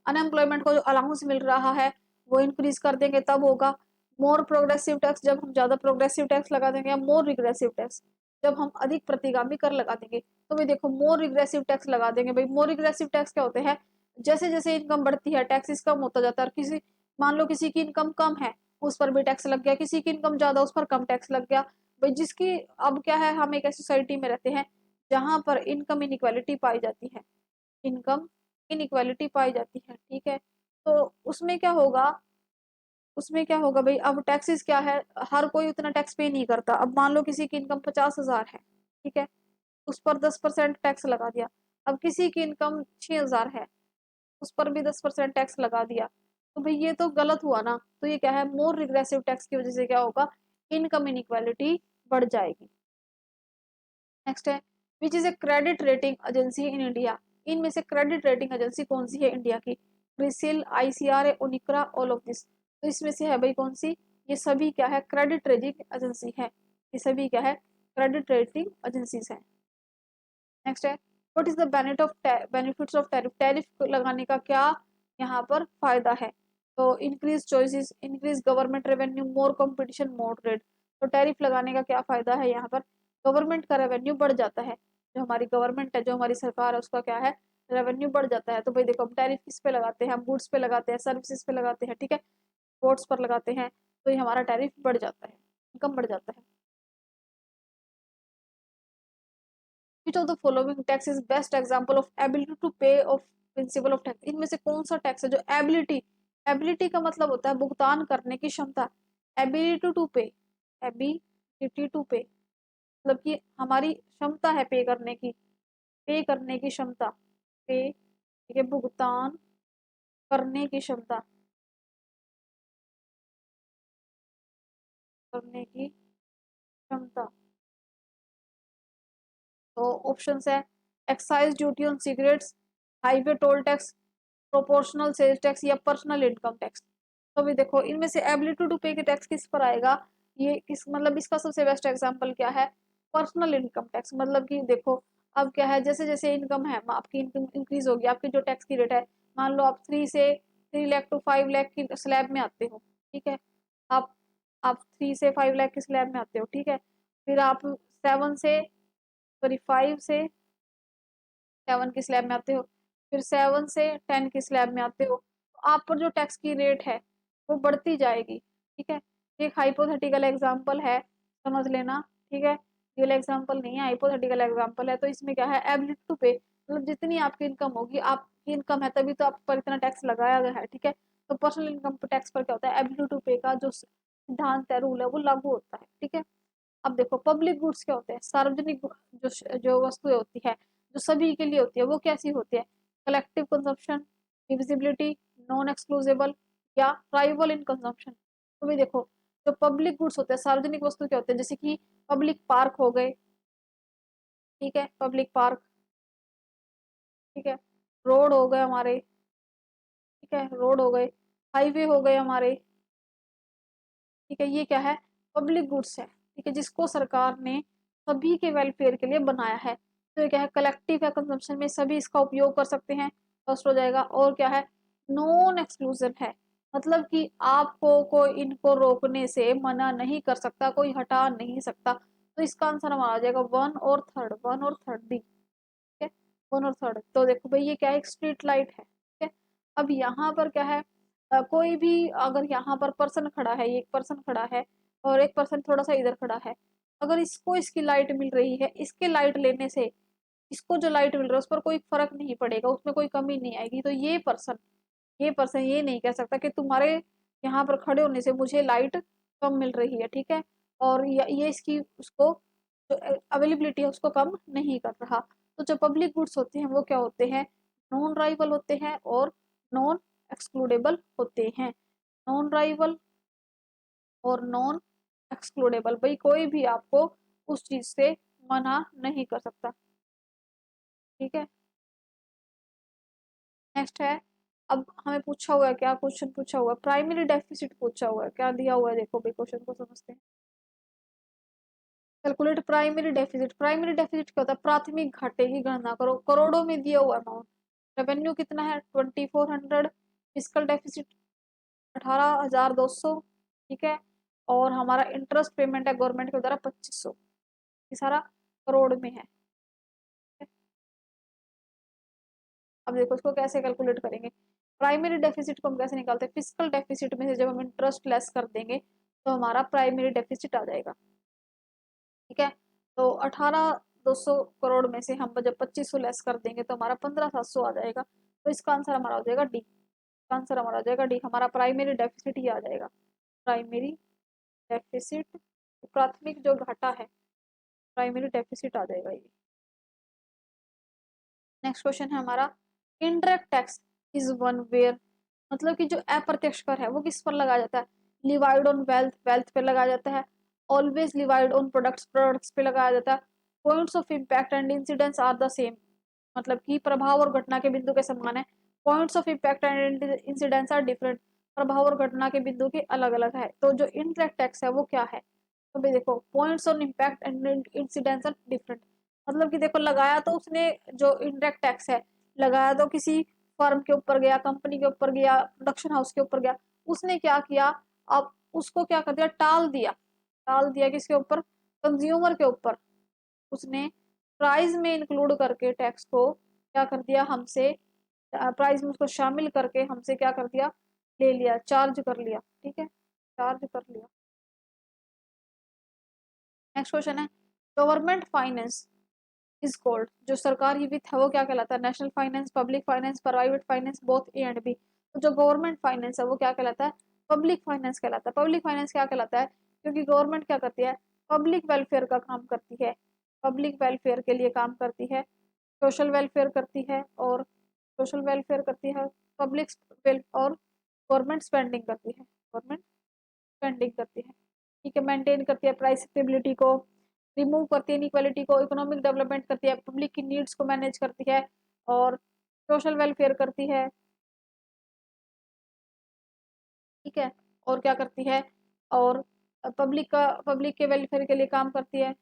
S1: अनएम्प्लॉयमेंट को जो अलाउंस मिल रहा है वो इंक्रीज कर देंगे तब होगा। मोर प्रोग्रेसिव टैक्स, जब हम ज्यादा प्रोग्रेसिव टैक्स लगा देंगे, या मोर रिग्रेसिव टैक्स, जब हम अधिक प्रतिगामी कर लगा देंगे, तो भाई देखो मोर रिग्रेसिव टैक्स लगा देंगे, भाई मोर रिग्रेसिव टैक्स क्या होते हैं, जैसे जैसे इनकम बढ़ती है टैक्सेस कम होता जाता है, और किसी, मान लो किसी की इनकम कम है उस पर भी टैक्स लग गया, किसी की इनकम ज्यादा उस पर कम टैक्स लग गया। भाई जिसकी, अब क्या है, हम एक ऐसी सोसाइटी में रहते हैं जहां पर इनकम इनइक्वालिटी पाई जाती है, इनकम इनइक्वालिटी पाई जाती है, ठीक है। तो उसमें क्या होगा, उसमें क्या होगा भाई, अब टैक्सेस क्या है, हर कोई उतना टैक्स पे नहीं करता। अब मान लो किसी की इनकम 50,000 है, ठीक है, उस पर 10% टैक्स लगा दिया। अब किसी की इनकम 6,000 है, उस पर भी 10% टैक्स लगा दिया, तो भाई ये तो गलत हुआ ना। तो ये क्या है, मोर रिग्रेसिव टैक्स की वजह से क्या होगा, इनकम इनइक्वालिटी बढ़ जाएगी। नेक्स्ट है, which is a credit rating agency in India, इनमें से क्रेडिट रेटिंग एजेंसी कौन सी है इंडिया की, CRISIL, ICR, ONICRA, all of this, तो इसमें से है भाई कौन सी, ये सभी क्या है, क्रेडिट रेटिंग एजेंसी है, ये सभी क्या है, क्रेडिट रेटिंग एजेंसीज है। नेक्स्ट है, what is the benefits of tariff, tariff लगाने का क्या यहाँ पर फायदा है, तो increase choices, increase government revenue, more competition, more trade. तो टैरिफ लगाने का क्या फायदा है, यहाँ पर गवर्नमेंट का रेवेन्यू बढ़ जाता है, जो हमारी गवर्नमेंट है, जो हमारी सरकार है, उसका क्या है, रेवेन्यू बढ़ जाता है। तो भाई देखो, हम टैरिफ किस पे लगाते हैं, हम गुड्स पे लगाते हैं, सर्विसेज पे लगाते हैं, ठीक है, गुड्स पर लगाते हैं, तो ये हमारा टैरिफ बढ़ जाता है, इनकम बढ़ जाता है। Which of the following tax is best example of ability to pay of principle of tax, इनमें से कौन सा टैक्स है जो एबिलिटी, एबिलिटी का मतलब होता है भुगतान करने की क्षमता, एबिलिटी टू पे, एबिलिटी टू पे, मतलब कि हमारी क्षमता है पे करने की, पे करने की क्षमता, पे, ठीक है, भुगतान करने की क्षमता, करने की क्षमता। तो ऑप्शंस है, excise duty on cigarettes, highway toll tax, proportional sales tax, या पर्सनल इनकम टैक्स। तो भी देखो इनमें से एबिलिटी टू पे के टैक्स किस पर आएगा, ये किस, मतलब इसका सबसे बेस्ट एग्जांपल क्या है, पर्सनल इनकम टैक्स। मतलब कि देखो, अब क्या है, जैसे जैसे इनकम है आपकी, इनकम इंक्रीज होगी, आपकी जो टैक्स की रेट है, मान लो आप 3 लाख टू 5 लाख की स्लैब में आते हो, ठीक है, आप आप 3 से 5 लाख की स्लैब में आते हो, ठीक है, फिर आप 5 से 7 की स्लैब में आते हो, फिर 7 से 10 की स्लैब में आते हो। आप पर जो टैक्स की रेट है वो बढ़ती जाएगी। ठीक है, एक हाइपोथेटिकल एग्जांपल है, समझ लेना। ठीक है, रियल एग्जांपल नहीं है, हाइपोथेटिकल एग्जांपल है। तो इसमें क्या है, एबिलिटी टू पे, मतलब जितनी आपकी इनकम होगी, आपकी इनकम है तभी तो आप पर इतना टैक्स लगाया गया है। ठीक है, तो पर्सनल इनकम टैक्स पर क्या होता है, एबिलिटी टू पे का जो सिद्धांत है, रूल है, वो लागू होता है। ठीक है, अब देखो पब्लिक गुड्स क्या होते हैं, सार्वजनिक जो जो वस्तुएं होती है, जो सभी के लिए होती है, वो कैसी होती है, कलेक्टिव कंजप्शन, डिविजिबिलिटी, नॉन एक्सक्लूसिबल या ट्राइबल इन कंजम्पशन। तो भाई देखो, जो पब्लिक गुड्स होते हैं, सार्वजनिक वस्तु क्या होते हैं, जैसे कि पब्लिक पार्क हो गए। ठीक है, पब्लिक पार्क। ठीक है, रोड हो गए हमारे। ठीक है, रोड हो गए, हाईवे हो गए हमारे। ठीक है, ये क्या है, पब्लिक गुड्स है। ठीक है, जिसको सरकार ने सभी के वेलफेयर के लिए बनाया है। तो ये क्या है, कलेक्टिव है, कंजम्पशन में सभी इसका उपयोग कर सकते हैं, फर्स्ट हो जाएगा। और क्या है, नॉन एक्सक्लूसिव है, मतलब कि आपको कोई इनको रोकने से मना नहीं कर सकता, कोई हटा नहीं सकता। तो इसका आंसर हमारा आ जाएगा वन और थर्ड, वन और थर्ड डी। ठीक है, वन और थर्ड। तो देखो भाई, ये क्या है, एक स्ट्रीट लाइट है। ठीक है, अब यहाँ पर क्या है, कोई भी अगर यहाँ पर पर्सन खड़ा है, ये एक पर्सन खड़ा है और एक पर्सन थोड़ा सा इधर खड़ा है, अगर इसको इसकी लाइट मिल रही है, इसके लाइट लेने से इसको जो लाइट मिल रहा है उस पर कोई फर्क नहीं पड़ेगा, उसमें कोई कमी नहीं आएगी। तो ये पर्सन ये नहीं कह सकता कि तुम्हारे यहाँ पर खड़े होने से मुझे लाइट कम मिल रही है। ठीक है, और ये इसकी उसको जो अवेलेबिलिटी है उसको कम नहीं कर रहा। तो जो पब्लिक गुड्स होते हैं वो क्या होते हैं, नॉन राइवल होते हैं और नॉन एक्सक्लूडेबल होते हैं। नॉन राइवल और नॉन एक्सक्लूडेबल, भाई कोई भी आपको उस चीज से मना नहीं कर सकता। ठीक है, नेक्स्ट है, अब हमें पूछा हुआ है, क्या क्वेश्चन पूछा हुआ है, प्राइमरी डेफिसिट पूछा हुआ है। क्या दिया हुआ है, देखो भाई क्वेश्चन को समझते हैं। Calculate primary deficit. Primary deficit क्या होता है, प्राथमिक घाटे की गणना करो। करोड़ों में दिया हुआ अमाउंट। रेवेन्यू कितना है, 2400। Physical deficit 18,200। ठीक है, और हमारा इंटरेस्ट पेमेंट है गवर्नमेंट के द्वारा 2500। ये सारा करोड़ में है। अब देखो इसको कैसे कैलकुलेट करेंगे। प्राइमरी डेफिसिट को हम कैसे निकालते हैं, फिजिकल डेफिसिट में से जब हम इंटरेस्ट लेस कर देंगे तो हमारा प्राइमरी डेफिसिट आ जाएगा। ठीक है, तो 18,200 करोड़ में से हम जब 2500 लेस कर देंगे तो हमारा 15,700 आ जाएगा। तो इसका आंसर हमारा हो जाएगा डी। इसका आंसर हमारा हो जाएगा डी, हमारा प्राइमरी डेफिसिट ही आ जाएगा। प्राइमरी डेफिसिट, प्राथमिक जो घाटा है, प्राइमरी डेफिसिट आ जाएगा ये। नेक्स्ट क्वेश्चन है हमारा, indirect tax is one where, मतलब कि जो अप्रत्यक्ष कर है वो किस पर लगाया जाता है, लिवाइड ऑन वेल्थ, वेल्थ पे लगाया जाता है। Always levied on products, products पे लगाया जाता है। Points of impact and incidents are the same, मतलब कि प्रभाव और घटना के बिंदु के समान है। Points of impact and incidents are different, प्रभाव और घटना के बिंदु के अलग अलग है। तो जो इनडायरेक्ट टैक्स है वो क्या है, तो भाई देखो, points on impact and incidents are different, मतलब कि देखो लगाया तो उसने, जो इनडायरेक्ट टैक्स है लगाया तो किसी फर्म के ऊपर गया, कंपनी के ऊपर गया, प्रोडक्शन हाउस के ऊपर गया। उसने क्या किया, अब उसको क्या कर दिया, टाल दिया। टाल दिया किसके ऊपर, कंज्यूमर के ऊपर। उसने प्राइस में इंक्लूड करके टैक्स को क्या कर दिया हमसे, प्राइस में उसको शामिल करके हमसे क्या कर दिया, ले लिया, चार्ज कर लिया। ठीक है, चार्ज कर लिया। नेक्स्ट क्वेश्चन है, गवर्नमेंट फाइनेंस इज कॉल्ड, जो सरकारी वित्त है वो क्या कहलाता है, national finance, public finance, private finance, both A and B. तो जो गवर्नमेंट फाइनेंस है वो क्या कहलाता है, पब्लिक फाइनेंस कहलाता है। पब्लिक फाइनेंस क्या कहलाता है, क्योंकि गवर्नमेंट क्या करती है, पब्लिक वेलफेयर का काम करती है, पब्लिक वेलफेयर के लिए काम करती है, सोशल वेलफेयर करती है, और सोशल वेलफेयर करती है, पब्लिक वेल और गवर्नमेंट स्पेंडिंग करती है, गवर्नमेंट स्पेंडिंग करती है। ठीक है, मेंटेन करती है प्राइस स्टेबिलिटी को, रिमूव करती है इनइक्वालिटी को, इकोनॉमिक डेवलपमेंट करती है, पब्लिक की नीड्स को मैनेज करती है, और सोशल वेलफेयर करती है। ठीक है, और क्या करती है, और पब्लिक के वेलफेयर के लिए काम करती है।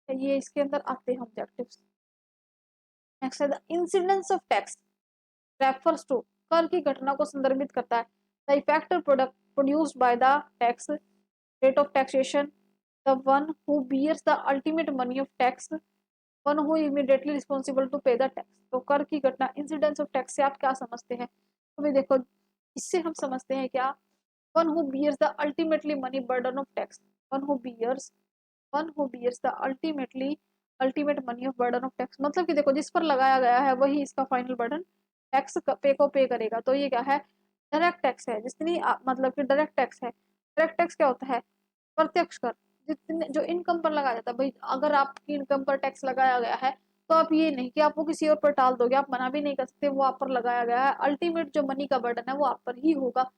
S1: ये इसके अंदर आते हैं ऑब्जेक्टिव्स। नेक्स्ट है, the incidence of tax refers to, कर की घटना को संदर्भित करता है, the effect product produced by the tax, rate of taxation, the one who bears the ultimate money of tax, one who immediately responsible to pay the tax. तो कर की घटना, इंसिडेंस ऑफ टैक्स से आप क्या समझते हैं, तो भी देखो, इससे हम समझते हैं क्या, one who bears the ultimately money burden of tax, one who bears one who bears the ultimate money of burden of tax, मतलब कि देखो जिस पर लगाया गया है वही इसका फाइनल बर्डन टैक्स पे को पे करेगा। तो ये क्या है, डायरेक्ट टैक्स है, जितनी मतलब कि डायरेक्ट टैक्स है। डायरेक्ट टैक्स क्या होता है, प्रत्यक्ष कर, जितने जो इनकम पर लगाया जाता है भाई, अगर आपकी इनकम पर टैक्स लगाया गया है तो आप ये नहीं कि आप वो किसी और पर टाल दोगे, आप मना भी नहीं कर सकते, वो आप पर लगाया गया है, अल्टीमेट जो मनी का बर्डन है वो आप पर ही होगा,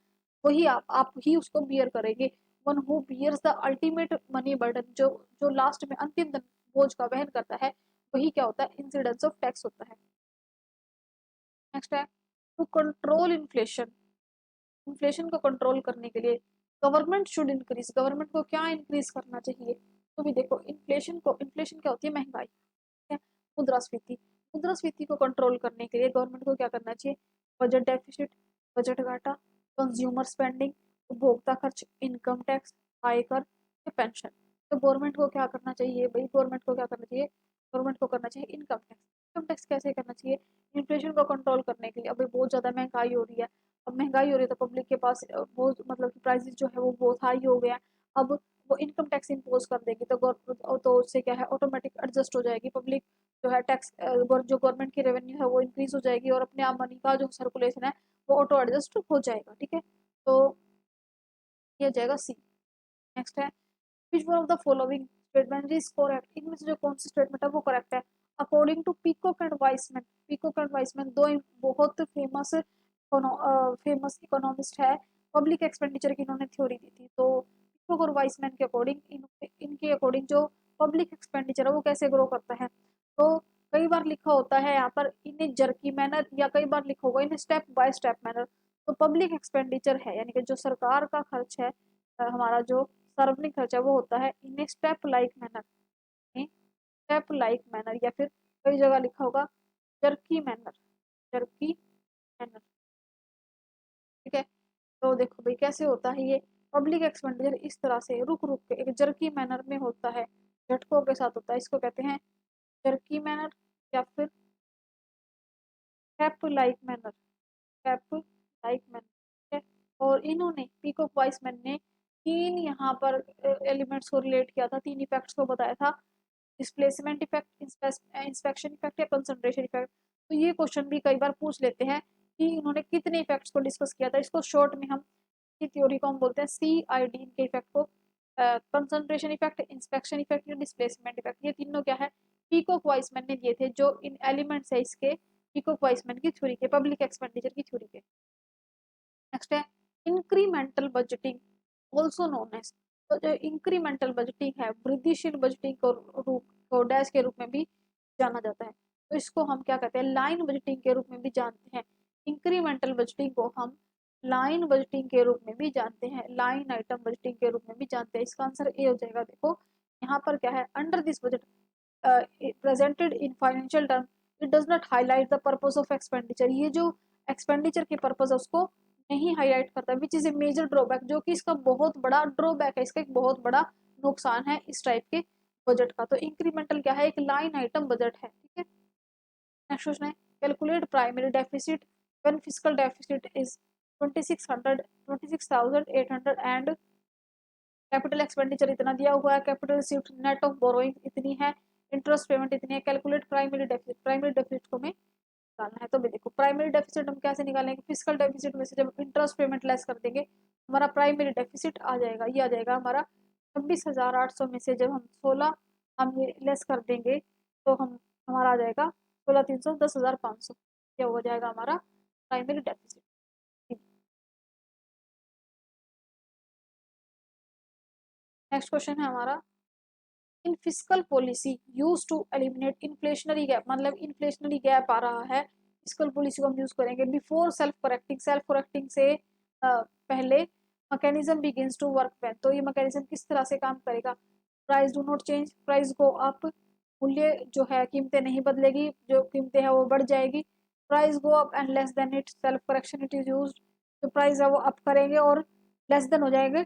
S1: वही आप ही उसको बियर करेंगे। One who bears the ultimate money burden, जो जो लास्ट में अंतिम बोझ का वहन करता है, वही क्या होता है, इंसिडेंस ऑफ टैक्स होता है। नेक्स्ट है, टू कंट्रोल इन्फ्लेशन, इन्फ्लेशन को कंट्रोल करने के लिए गवर्नमेंट शुड इंक्रीज, गवर्नमेंट को क्या इंक्रीज करना चाहिए। तो भी देखो इन्फ्लेशन क्या होती है, महंगाई, ठीक है। मुद्रास्फीति, मुद्रास्फीति को कंट्रोल करने के लिए गवर्नमेंट को क्या करना चाहिए, बजट डेफिसिट, बजट घाटा, कंज्यूमर स्पेंडिंग, उपभोक्ता खर्च, इनकम टैक्स, आयकर या पेंशन। तो गवर्नमेंट को क्या करना चाहिए भाई, गवर्नमेंट को क्या करना चाहिए, गवर्नमेंट को करना चाहिए इनकम टैक्स। इनकम टैक्स कैसे करना चाहिए, इन्फ्लेशन को कंट्रोल करने के लिए, अभी बहुत ज्यादा महंगाई हो रही है, अब महंगाई हो रही है तो पब्लिक के पास बहुत मतलब कि प्राइसेस जो है वो बहुत हाई हो गया है। अब वो इनकम टैक्स इम्पोज कर देगी तो तो उससे क्या है, ऑटोमेटिक एडजस्ट हो जाएगी पब्लिक, जो है टैक्स जो गवर्नमेंट की रेवेन्यू है वो इंक्रीज हो जाएगी, और अपने आप मनी का जो सर्कुलेशन है वो ऑटो एडजस्ट हो जाएगा, ठीक है। तो ये हो जाएगा सी। नेक्स्ट है, which one of the following statement is correct, इनमें से जो कौन सी स्टेटमेंट है वो करेक्ट है। According to Peacock and Wiseman, Peacock and Wiseman दो बहुत फेमस इकोनॉमिस्ट है, पब्लिक एक्सपेंडिचर की इन्होंने थ्योरी दी थी। तो पीकॉक और वाइसमैन के अकॉर्डिंग, इनके अकॉर्डिंग जो पब्लिक एक्सपेंडिचर है वो कैसे ग्रो करता है, तो कई बार लिखा होता है यहाँ पर इन जर्की मैनर, या कई बार लिखा होगा in step by step manner. तो पब्लिक एक्सपेंडिचर है यानी कि जो सरकार का खर्च है, हमारा जो सार्वजनिक खर्चा वो होता है in step like manner, step like manner, या फिर कई जगह लिखा होगा जर्की मैनर, जर्की मैनर, ठीक है। तो देखो भाई कैसे होता है ये पब्लिक एक्सपेंडिचर, इस तरह से रुक रुक के एक जर्की मैनर में होता है, झटकों के साथ होता है, इसको कहते हैं जर्की मैनर, या फिर step like manner, step like manner, ठीक है। और इन्होंने पीकॉक वाइसमैन ने तीन यहाँ पर एलिमेंट्स को रिलेट किया था, तीन इफेक्ट्स को बताया था, डिस्प्लेसमेंट इफेक्ट, इंस्पेक्शन इफेक्ट या कंसंट्रेशन इफेक्ट। तो ये क्वेश्चन भी कई बार पूछ लेते हैं कि उन्होंने कितने इफेक्ट्स को डिस्कस किया था, इसको शॉर्ट में हम की थ्योरी को हम बोलते हैं CID, के इफेक्ट को कंसंट्रेशन इफेक्ट, इंस्पेक्शन इफेक्ट या डिस्प्लेसमेंट इफेक्ट, ये तीनों क्या है, पीकॉक वाइसमैन ने दिए थे, जो इन एलिमेंट्स है इसके पीकॉक वाइसमैन की थ्योरी के, पब्लिक एक्सपेंडिचर की थ्योरी के। नेक्स्ट है incremental budgeting, also known as, तो जो इंक्रीमेंटल बजटिंग है, वृद्धिशील बजटिंग को डैश के रूप में भी जाना जाता है। तो इसको हम क्या कहते हैं, लाइन बजटिंग के रूप में भी जानते हैं। इंक्रीमेंटल बजटिंग को हम लाइन बजटिंग के रूप में भी जानते हैं, लाइन आइटम बजटिंग के रूप में भी जानते हैं। इसका आंसर ए हो जाएगा। देखो यहाँ पर क्या है, under this budget presented in financial term, it does not highlight the purpose of expenditure, ये जो एक्सपेंडिचर के पर्पस है उसको नहीं हाईलाइट करता, which is a major drawback, जो कि इसका बहुत बड़ा ड्रॉबैक है, इसका एक बहुत बड़ा नुकसान है इस टाइप के बजट का। तो इंक्रीमेंटल क्या है, एक लाइन आइटम बजट है, ठीक है। नेक्स्ट क्वेश्चन है, calculate primary deficit when fiscal deficit is 26,800 and capital expenditure इतना दिया हुआ है, capital received net of borrowing इतनी है, इंटरेस्ट पेमेंट इतनी है, calculate primary deficit, primary deficit को हमें निकालना है। तो भी देखो प्राइमरी डेफिसिट हम कैसे निकालेंगे, फिजिकल डेफिसिट में से जब इंटरेस्ट पेमेंट लेस कर देंगे हमारा प्राइमरी डेफिसिट आ जाएगा, ये आ जाएगा हमारा 26,800 में से जब हम 16 हम ये लेस कर देंगे तो हम हमारा आ जाएगा 16,300, 10,500, क्या हो जाएगा हमारा प्राइमरी डेफिसिट। नेक्स्ट क्वेश्चन है हमारा, in physical policy use to eliminate inflationary gap, मतलब इन्फ्लेशनरी गैप आ रहा है, फिजिकल पॉलिसी को हम यूज करेंगे before self correcting, self correcting से पहले mechanism begins to work when, तो ये मैकेनिज्म किस तरह से काम करेगा, price do not change, price को अप, मूल्य जो है कीमतें नहीं बदलेगी, जो कीमतें हैं वो बढ़ जाएगी, price go up and less than it self correction it is used, जो प्राइस है वो अप करेंगे और लेस देन हो जाएंगे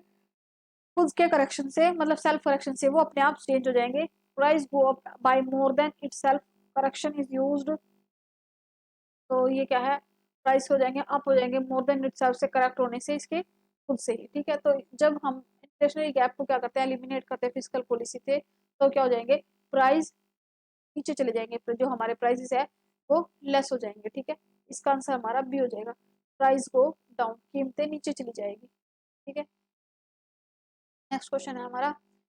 S1: खुद के करेक्शन से, मतलब सेल्फ करेक्शन से वो अपने आप चेंज हो जाएंगे, price go up by more than it self correction is used, तो ये क्या है प्राइस हो जाएंगे अप हो जाएंगे मोर देन इट से करेक्ट होने से इसके खुद से ही, ठीक है। तो जब हम इंफ्लेशनरी गैप को क्या करते हैं, एलिमिनेट करते हैं फिजिकल पॉलिसी से, तो क्या हो जाएंगे, प्राइस नीचे चले जाएंगे, जो हमारे प्राइसेस है वो लेस हो जाएंगे, ठीक है। इसका आंसर हमारा बी हो जाएगा, प्राइस गो डाउन, कीमतें नीचे चली जाएगी, ठीक है। नेक्स्ट क्वेश्चन है हमारा,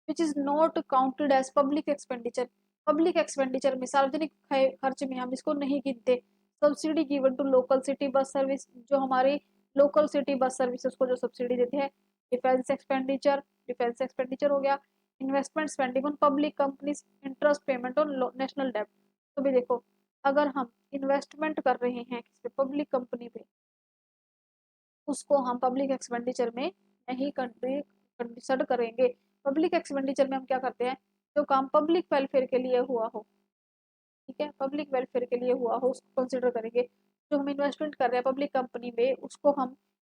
S1: which is not counted as public expenditure. Public expenditure में, सार्वजनिक खर्च में हम इसको नहीं गिनते। Subsidy given to local city bus service, जो हमारी लोकल सिटी बस सर्विस उसको जो सब्सिडी देते हैं। डिफेंस एक्सपेंडिचर, डिफेंस एक्सपेंडिचर हो गया। Investment spending on public companies, interest payment on national डेब्ट। तो भी देखो, अगर हम इन्वेस्टमेंट कर रहे हैं किसी पे, पब्लिक कंपनी पे, उसको हम पब्लिक एक्सपेंडिचर में नहीं कंसिडर करेंगे। पब्लिक एक्सपेंडिचर में हम क्या करते हैं, जो काम पब्लिक वेलफेयर के लिए हुआ हो, ठीक है, पब्लिक वेलफेयर के लिए हुआ हो उसको कंसिडर करेंगे। जो हम इन्वेस्टमेंट कर रहे हैं पब्लिक कंपनी में, उसको हम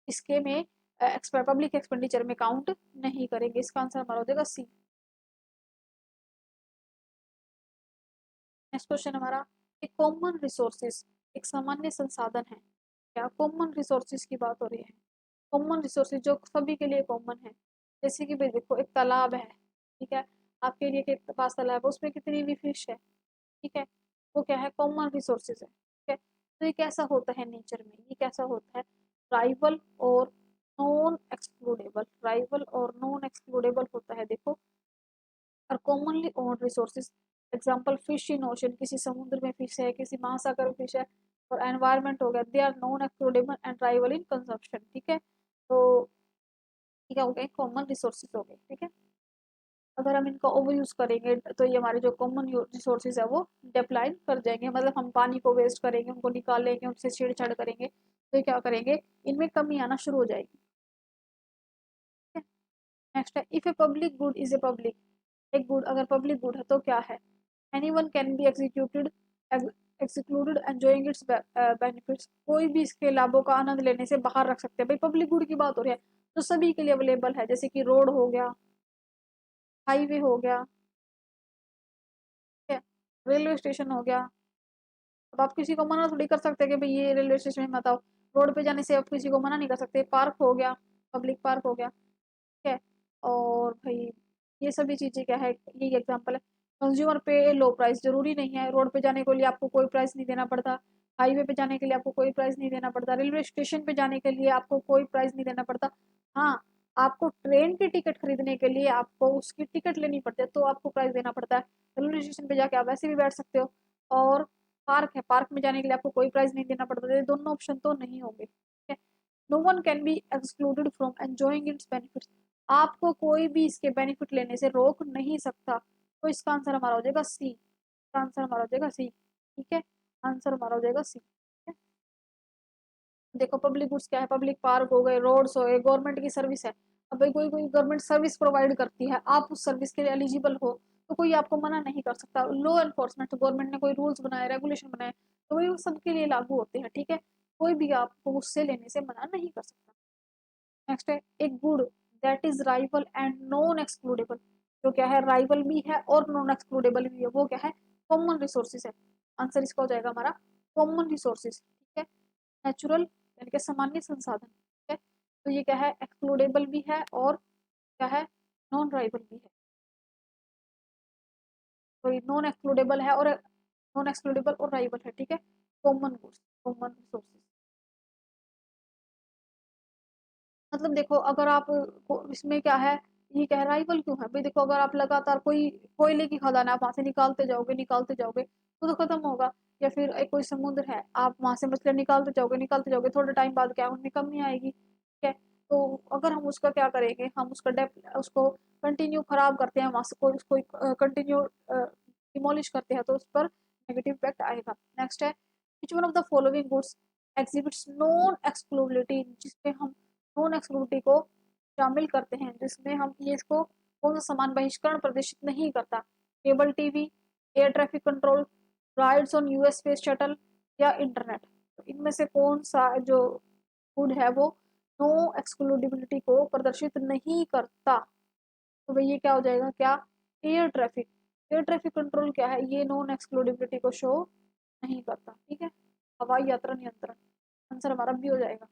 S1: इसके में पब्लिक एक्सपेंडिचर में काउंट नहीं करेंगे। इसका आंसर हमारा हो जाएगा सी। नेक्स्ट क्वेश्चन हमारा, एक कॉमन रिसोर्सेज, एक सामान्य संसाधन है, क्या कॉमन रिसोर्सेज की बात हो रही है। कॉमन रिसोर्सेज जो सभी के लिए कॉमन है, जैसे कि भाई देखो एक तालाब है, ठीक है, आपके एरिया के पास तालाब है, उसमें कितनी भी फिश है, ठीक है, वो क्या है, कॉमन रिसोर्सेज है, ठीक है। तो ये कैसा होता है नेचर में, ये कैसा होता है, राइवल और नॉन एक्सक्लूडेबल, राइवल और नॉन एक्सक्लूडेबल होता है, देखो। और commonly owned resources, example fish in ocean, किसी समुद्र में फिश है, किसी महासागर में फिश है। और एनवायरनमेंट हो गया, they are non excludable and rival in consumption, ठीक है। तो ठीक है, हो गए कॉमन रिसोर्सेज हो गए, ठीक है। अगर हम इनका ओवर यूज करेंगे तो ये हमारे जो कॉमन रिसोर्सेज है वो डिक्लाइन कर जाएंगे, मतलब हम पानी को वेस्ट करेंगे, उनको निकालेंगे, उनसे छेड़छाड़ करेंगे, तो ये क्या करेंगे, इनमें कमी आना शुरू हो जाएगी, ठीक है। नेक्स्ट है, if a public good is a public, एक गुड अगर पब्लिक गुड है तो क्या है, anyone can be executed excluded enjoying its benefits, कोई भी इसके लाभों का आनंद लेने से बाहर रख सकते हैं। भाई पब्लिक गुड की बात हो रही है तो सभी के लिए अवेलेबल है, जैसे कि रोड हो गया, हाईवे हो गया, ठीक है, रेलवे स्टेशन हो गया। अब आप किसी को मना थोड़ी कर सकते कि भाई ये रेलवे स्टेशन में मत आओ, रोड पे जाने से आप किसी को मना नहीं कर सकते। पार्क हो गया, पब्लिक पार्क हो गया, ठीक है। और भाई ये सभी चीजें क्या है, ये एग्जांपल है। कंज्यूमर पे लो प्राइस, जरूरी नहीं है रोड पे जाने के लिए आपको कोई प्राइस नहीं देना पड़ता, हाईवे पे जाने के लिए आपको कोई प्राइस नहीं देना पड़ता, रेलवे स्टेशन पे जाने के लिए आपको कोई प्राइस नहीं देना पड़ता। हाँ, आपको ट्रेन की टिकट खरीदने के लिए आपको उसकी टिकट लेनी पड़ती है, तो आपको प्राइस देना पड़ता है। रेलवे स्टेशन पे जाके आप वैसे भी बैठ सकते हो। और पार्क है, पार्क में जाने के लिए आपको कोई प्राइस नहीं देना पड़ता, ये दोनों ऑप्शन तो नहीं होंगे, ठीक है। No one can be excluded from enjoying its benefits, आपको कोई भी इसके बेनिफिट लेने से रोक नहीं सकता। तो इसका आंसर हमारा हो जाएगा सी, इसका आंसर हमारा हो जाएगा सी, ठीक है। आंसर हमारा हो जाएगा सी, ठीक है। देखो पब्लिक गुड्स क्या है, पब्लिक पार्क हो गए, रोड्स हो गए, गवर्नमेंट की सर्विस है। अब भाई कोई कोई गवर्नमेंट सर्विस प्रोवाइड करती है, आप उस सर्विस के लिए एलिजिबल हो, तो कोई आपको मना नहीं कर सकता। लॉ एनफोर्समेंट, गवर्नमेंट ने कोई रूल्स बनाए, रेगुलेशन बनाए, तो वही सबके लिए लागू होते हैं, ठीक है। कोई भी आपको उससे लेने से मना नहीं कर सकता। नेक्स्ट है, एक good that is rival and non excludable, जो क्या है, राइवल भी है और नॉन एक्सक्लूडेबल भी है, वो क्या है, कॉमन रिसोर्सेज है। आंसर इसका हो जाएगा हमारा कॉमन रिसोर्सेज, ठीक है। नेचुरल यानी कि सामान्य संसाधन, ठीक है। तो ये क्या है, एक्सक्लूडेबल भी है और क्या है, नॉन राइवल भी है। तो ये नॉन एक्सक्लूडेबल है और नॉन एक्सक्लूडेबल और राइवल है, ठीक है। कॉमन गुड्स, कॉमन रिसोर्सेज, मतलब देखो अगर आप इसमें क्या है, ये क्या है, राइवल क्यों है भाई, देखो अगर आप लगातार कोई कोयले की खदान है, आप वहां से निकालते जाओगे तो खत्म होगा। या फिर एक कोई समुद्र है, आप वहां से मछलियां निकालते जाओगे, थोड़े टाइम बाद क्या उनमें कमी आएगी, ठीक है। तो अगर हम उसका क्या करेंगे, हम उसका डेप उसको कंटिन्यू खराब करते हैं, वहां से कोई उसको कंटिन्यू डिमोलिश करते हैं, तो उस पर नेगेटिव इम्पैक्ट आएगा। नेक्स्ट है, which one of the following goods exhibits non exclusivity, जिसपे हम नॉन एक्सक्लूसिविटी को शामिल करते हैं, जिसमें हम ये इसको कौन सा सामान बहिष्करण प्रदर्शित नहीं करता। Cable TV, air traffic control, rides on US space shuttle, या इंटरनेट। तो इनमें से कौन सा जो गुड है वो नो एक्सक्लूडिबिलिटी को प्रदर्शित नहीं करता। तो भाई ये क्या हो जाएगा, क्या, air traffic. Air traffic control क्या है, ये नॉन एक्सक्लूडिबिलिटी को शो नहीं करता, ठीक है। हवाई यात्रा नियंत्रण, आंसर हमारा बी हो जाएगा।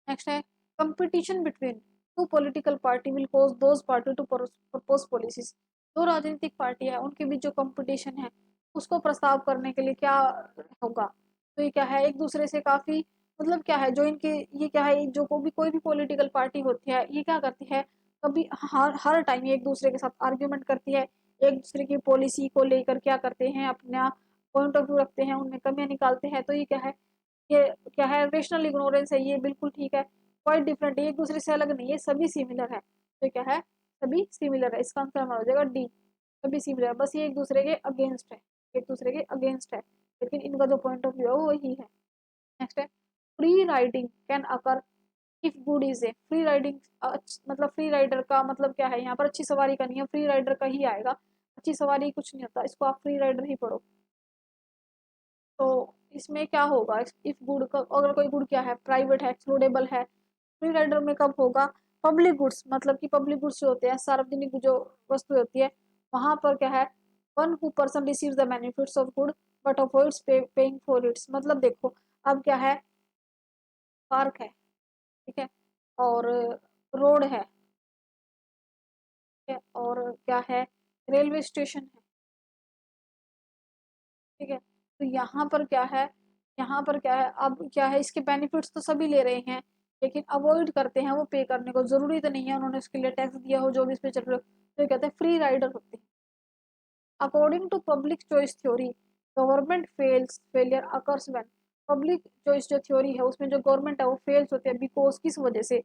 S1: नेक्स्ट है competition between two political party will cause those party to propose policies. दो राजनीतिक पार्टी है उनके बीच जो कंपटीशन है उसको प्रस्ताव करने के लिए क्या होगा, तो ये क्या है एक दूसरे से काफी मतलब क्या है जो इनके ये क्या है जो कोई भी पॉलिटिकल पार्टी होती है ये क्या करती है कभी हर टाइम एक दूसरे के साथ आर्ग्यूमेंट करती है, एक दूसरे की पॉलिसी को लेकर क्या करते हैं अपना पॉइंट ऑफ व्यू रखते हैं उनमें कमियां निकालते हैं, तो ये क्या है रेशनल इग्नोरेंस है, ये बिल्कुल ठीक है। क्वाइट डिफरेंट है, एक दूसरे से अलग नहीं है, सभी सिमिलर है, तो क्या है सभी सिमिलर है, इसका आंसर हमारा हो जाएगा डी। सभी सिमिलर है, बस ये एक दूसरे के अगेंस्ट है, एक दूसरे के अगेंस्ट है, लेकिन इनका जो पॉइंट ऑफ व्यू है वो वही है। नेक्स्ट है free riding can occur if good is a free riding, मतलब फ्री राइडर का मतलब क्या है यहाँ पर अच्छी सवारी का नहीं है, फ्री राइडर का ही आएगा, अच्छी सवारी कुछ नहीं होता, इसको आप फ्री राइडर ही पढ़ो। तो इसमें क्या होगा इफ गुड का अगर कोई गुड क्या है प्राइवेट है एक्सक्लूडेबल है, फ्री राइडर में कब होगा पब्लिक गुड्स, मतलब कि पब्लिक गुड्स जो होते हैं सार्वजनिक जो वस्तु होती है वहां पर क्या है one who person receive the benefits of good but avoids paying for its, मतलब देखो अब क्या है पार्क है, ठीक है, और रोड है, ठीक है, और क्या है रेलवे स्टेशन है, ठीक है, तो यहाँ पर क्या है यहाँ पर क्या है अब क्या है इसके बेनिफिट्स तो सभी ले रहे हैं लेकिन अवॉइड करते हैं वो पे करने को, जरूरी तो नहीं है उन्होंने उसके लिए टैक्स दिया हो जो भी इस पे चल रहे हो, तो ये कहते हैं फ्री राइडर होते हैं। According to public choice theory government failure occurs when, public choice जो थ्योरी है उसमें जो गवर्नमेंट है वो फेल्स होते हैं बिकॉज किस वजह से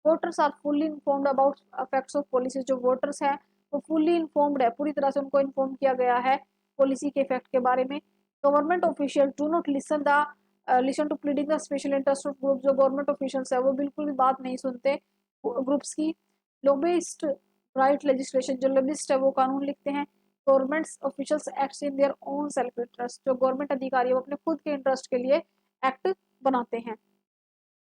S1: voters are fully informed about effects of policies, जो वोटर्स हैं वो फुल्ली इन्फॉर्म्ड है, पूरी तरह से उनको इन्फॉर्म किया गया है पॉलिसी के इफेक्ट के बारे में। Government official do not listen to pleading the special interest of group, जो गवर्नमेंट ऑफिशियल्स है वो बिल्कुल भी बात नहीं सुनते ग्रुप्स की। लोबिस्ट राइट लेजिस्लेशन, जो लोबिस्ट है वो कानून लिखते हैं। Government officials act in their own self interest, जो गवर्नमेंट अधिकारी है वो अपने खुद के इंटरेस्ट के लिए एक्ट बनाते हैं,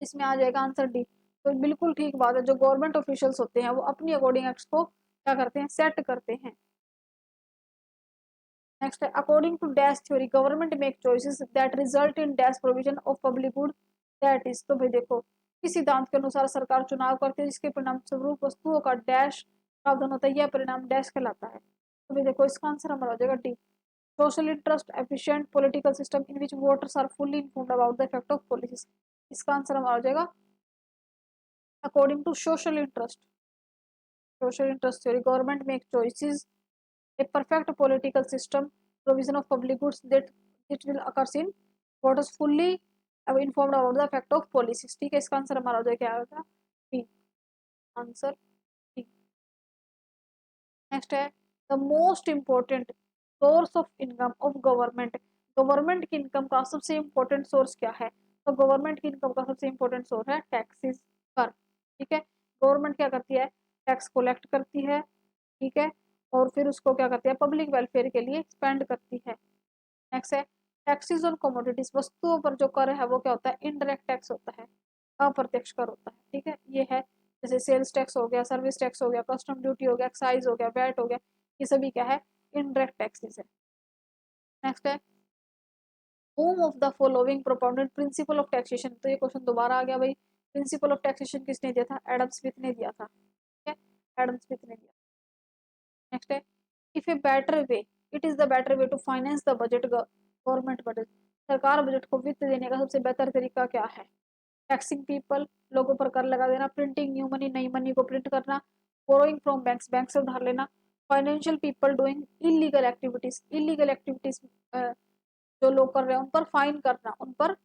S1: इसमें आ जाएगा आंसर डी। तो बिल्कुल ठीक बात है, जो गवर्नमेंट ऑफिशियल्स होते हैं वो अपनी अकॉर्डिंग एक्ट्स को क्या करते हैं सेट करते हैं। नेक्स्ट है according to dash theory government make choices that result in dash provision of public good that is, तो भाई देखो इस सिद्धांत के अनुसार सरकार चुनाव करती है जिसके परिणाम स्वरूप वस्तुओं का डैश प्रावधान होता है, यह परिणाम डैश कहलाता है, तो भाई देखो इसका आंसर हमारा हो जाएगा D. Social interest efficient political system in which voters are fully informed about the effect of policies, इसका आंसर हमारा हो जाएगा according to social interest. Social interest theory government make choices a perfect political system provision of public goods that it will occurs in what is fully informed about the effect of policies, ठीक है, इसका answer हमारा हो जाएगा क्या होगा B, answer B. Next है the most important source of income of government, government की इनकम का सबसे इम्पोर्टेंट सोर्स क्या है, तो गवर्नमेंट की इनकम का सबसे इम्पोर्टेंट सोर्स है टैक्सेस कर, ठीक है, गवर्नमेंट क्या करती है टैक्स कलेक्ट करती है, ठीक है, और फिर उसको क्या करती है पब्लिक वेलफेयर के लिए स्पेंड करती है। नेक्स्ट है टैक्सेस ऑन कमोडिटीज, वस्तुओं पर जो कर है वो क्या होता है इनडायरेक्ट टैक्स होता है, अप्रत्यक्ष कर होता है, ठीक है, ये है जैसे सेल्स टैक्स हो गया सर्विस टैक्स हो गया कस्टम ड्यूटी हो गया एक्साइज हो गया वैट हो गया, ये सभी क्या है इनडायरेक्ट टैक्सेस है। नेक्स्ट है home of the following propounded principle of taxation, तो ये क्वेश्चन दोबारा आ गया भाई, प्रिंसिपल ऑफ टैक्सेशन किसने दिया था एडम स्मिथ ने दिया था, ठीक है, एडम स्मिथ ने दिया। नेक्स्ट है if a better way it is the better way to finance the budget government budget, सरकार बजट को वित्त देने का सबसे बेहतर तरीका क्या है, टैक्सिंग पीपल, लोगों पर कर लगा देना, प्रिंटिंग न्यू मनी नई मनी को प्रिंट करना, बोरोइंग फ्रॉम बैंक्स बैंक से उधार लेना, financial people doing illegal activities, illegal activities जो लोग कर रहे हैं उन पर फाइन करना, उन पर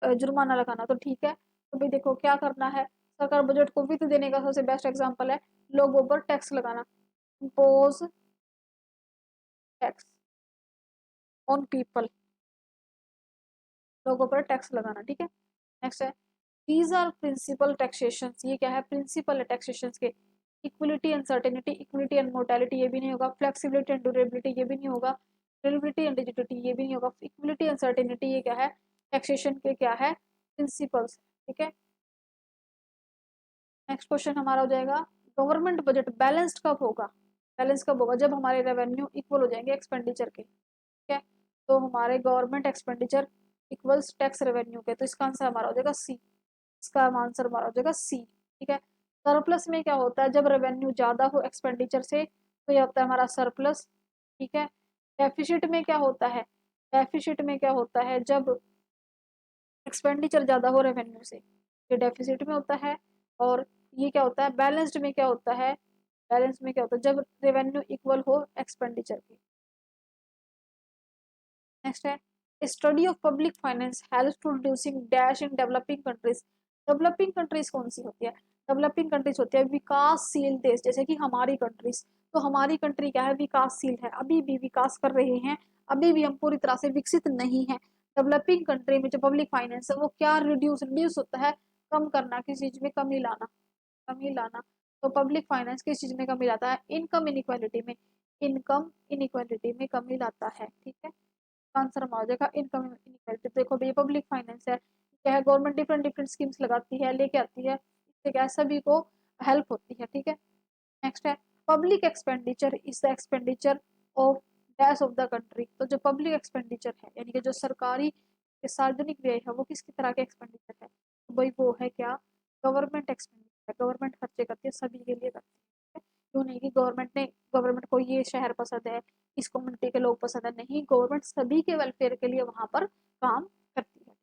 S1: जुर्माना लगाना, तो ठीक है, तो भाई देखो क्या करना है सरकार बजट को वित्त देने का सबसे बेस्ट एग्जाम्पल है लोगों पर टैक्स लगाना, इम्पोज टैक्स ऑन पीपल, लोगों पर टैक्स लगाना, ठीक है। नेक्स्ट है दीज आर प्रिंसिपल टैक्सेशन, ये क्या है प्रिंसिपल है टैक्सेशन के, equality uncertainty, equality and mortality ये भी नहीं होगा, फ्लेक्सिबिलिटी एंड ड्यूरेबिलिटी ये भी नहीं होगा, ड्यूरेबिलिटी एंड रिजिडिटी ये भी नहीं होगा, इक्विलिटी अनसर्टेनिटी ये क्या है टैक्सेशन के क्या है प्रिंसिपल्स, ठीक है। नेक्स्ट क्वेश्चन हमारा हो जाएगा गवर्नमेंट बजट बैलेंस्ड कब होगा, बैलेंस कब होगा जब हमारे रेवेन्यू इक्वल हो जाएंगे एक्सपेंडिचर के, ठीक है, तो हमारे government expenditure equals tax revenue के, तो इसका आंसर हमारा हो जाएगा सी। इसका आंसर हमारा हो जाएगा सी। ठीक है। सरप्लस में क्या होता है, जब रेवेन्यू ज्यादा हो एक्सपेंडिचर से तो ये होता है हमारा सरप्लस। ठीक है। डेफिसिट में क्या होता है, डेफिसिट में क्या होता है, जब एक्सपेंडिचर ज्यादा हो रेवेन्यू से, ये डेफिसिट में होता है। और ये क्या होता है, बैलेंस्ड में क्या होता है, बैलेंस में क्या होता है, जब रेवेन्यू इक्वल हो एक्सपेंडिचर के। नेक्स्ट है, study of public finance helps to reducing dash in developing countries. Developing countries कौन सी होती है, डेवलपिंग कंट्रीज होती है विकासशील देश, जैसे कि हमारी कंट्रीज। तो हमारी कंट्री क्या है, विकासशील है, अभी भी विकास कर रहे हैं, अभी भी हम पूरी तरह से विकसित नहीं है। डेवलपिंग कंट्री में जो पब्लिक फाइनेंस है वो क्या रिड्यूस रिड्यूस होता है, कम करना, किसी चीज में कमी लाना, कमी लाना। तो पब्लिक फाइनेंस किस चीज में कमी लाता है, इनकम इनइक्वालिटी में, इनकम इनइक्वालिटी में कमी लाता है। ठीक है। आंसर हमारा हो जाएगा इनकम इनइक्वालिटी। देखो भैया पब्लिक फाइनेंस है, क्या है, गवर्नमेंट डिफरेंट डिफरेंट स्कीम्स लगाती है, लेके आती है, इससे क्या है, सभी को हेल्प होती है। ठीक है। नेक्स्ट है, public expenditure is the expenditure of dash of the country. तो जो पब्लिक एक्सपेंडिचर है, यानी कि जो सरकारी सार्वजनिक व्यय है, वो किसकी तरह के एक्सपेंडिचर है, तो भाई वो है क्या, गवर्नमेंट एक्सपेंडिचर। गवर्नमेंट खर्चे करती है, सभी के लिए करती है। क्यों नहीं कि गवर्नमेंट को ये शहर पसंद है, इस कम्युनिटी के लोग पसंद है, नहीं, गवर्नमेंट सभी के वेलफेयर के लिए वहां पर काम करती है।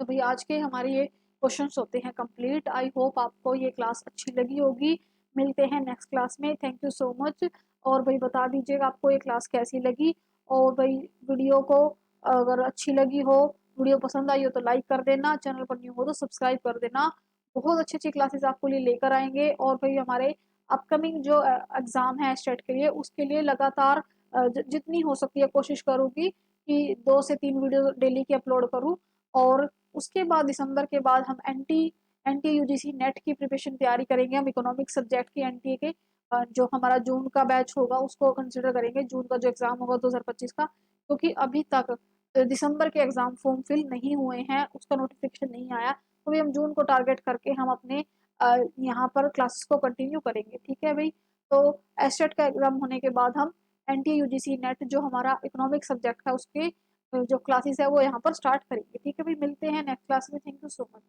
S1: तो भाई आज के हमारे ये क्वेश्चंस होते हैं कंप्लीट। आई होप आपको ये क्लास अच्छी लगी होगी। मिलते हैं नेक्स्ट क्लास में, थैंक यू सो मच। और भाई बता दीजिएगा आपको ये क्लास कैसी लगी। और भाई वीडियो को अगर अच्छी लगी हो, वीडियो पसंद आई हो तो लाइक कर देना, चैनल पर न्यू हो तो सब्सक्राइब कर देना। बहुत अच्छी अच्छी क्लासेस आपको लिए लेकर आएंगे। और भाई हमारे अपकमिंग जो एग्ज़ाम है स्टेट के लिए, उसके लिए लगातार जितनी हो सकती है कोशिश करूँगी कि 2 से 3 वीडियो डेली की अपलोड करूँ। और उसके बाद दिसंबर के बाद हम एनटी यूजीसी नेट की प्रिपरेशन तैयारी करेंगे। हम इकोनॉमिक सब्जेक्ट की एनटीए के जो हमारा जून का बैच होगा उसको कंसिडर करेंगे, जून का जो एग्जाम होगा 2025 का, क्योंकि अभी तक दिसंबर के एग्जाम फॉर्म फिल नहीं हुए हैं, उसका नोटिफिकेशन नहीं आया। तो भी हम जून को टारगेट करके हम अपने यहाँ पर क्लासेस को कंटिन्यू करेंगे। ठीक है भाई। तो एसटेट का एग्जाम होने के बाद हम एनटीए यूजीसी नेट जो हमारा इकोनॉमिक सब्जेक्ट है उसके जो क्लासेस है वो यहाँ पर स्टार्ट करेंगे। ठीक है भाई, मिलते हैं नेक्स्ट क्लास में, थैंक यू सो मच।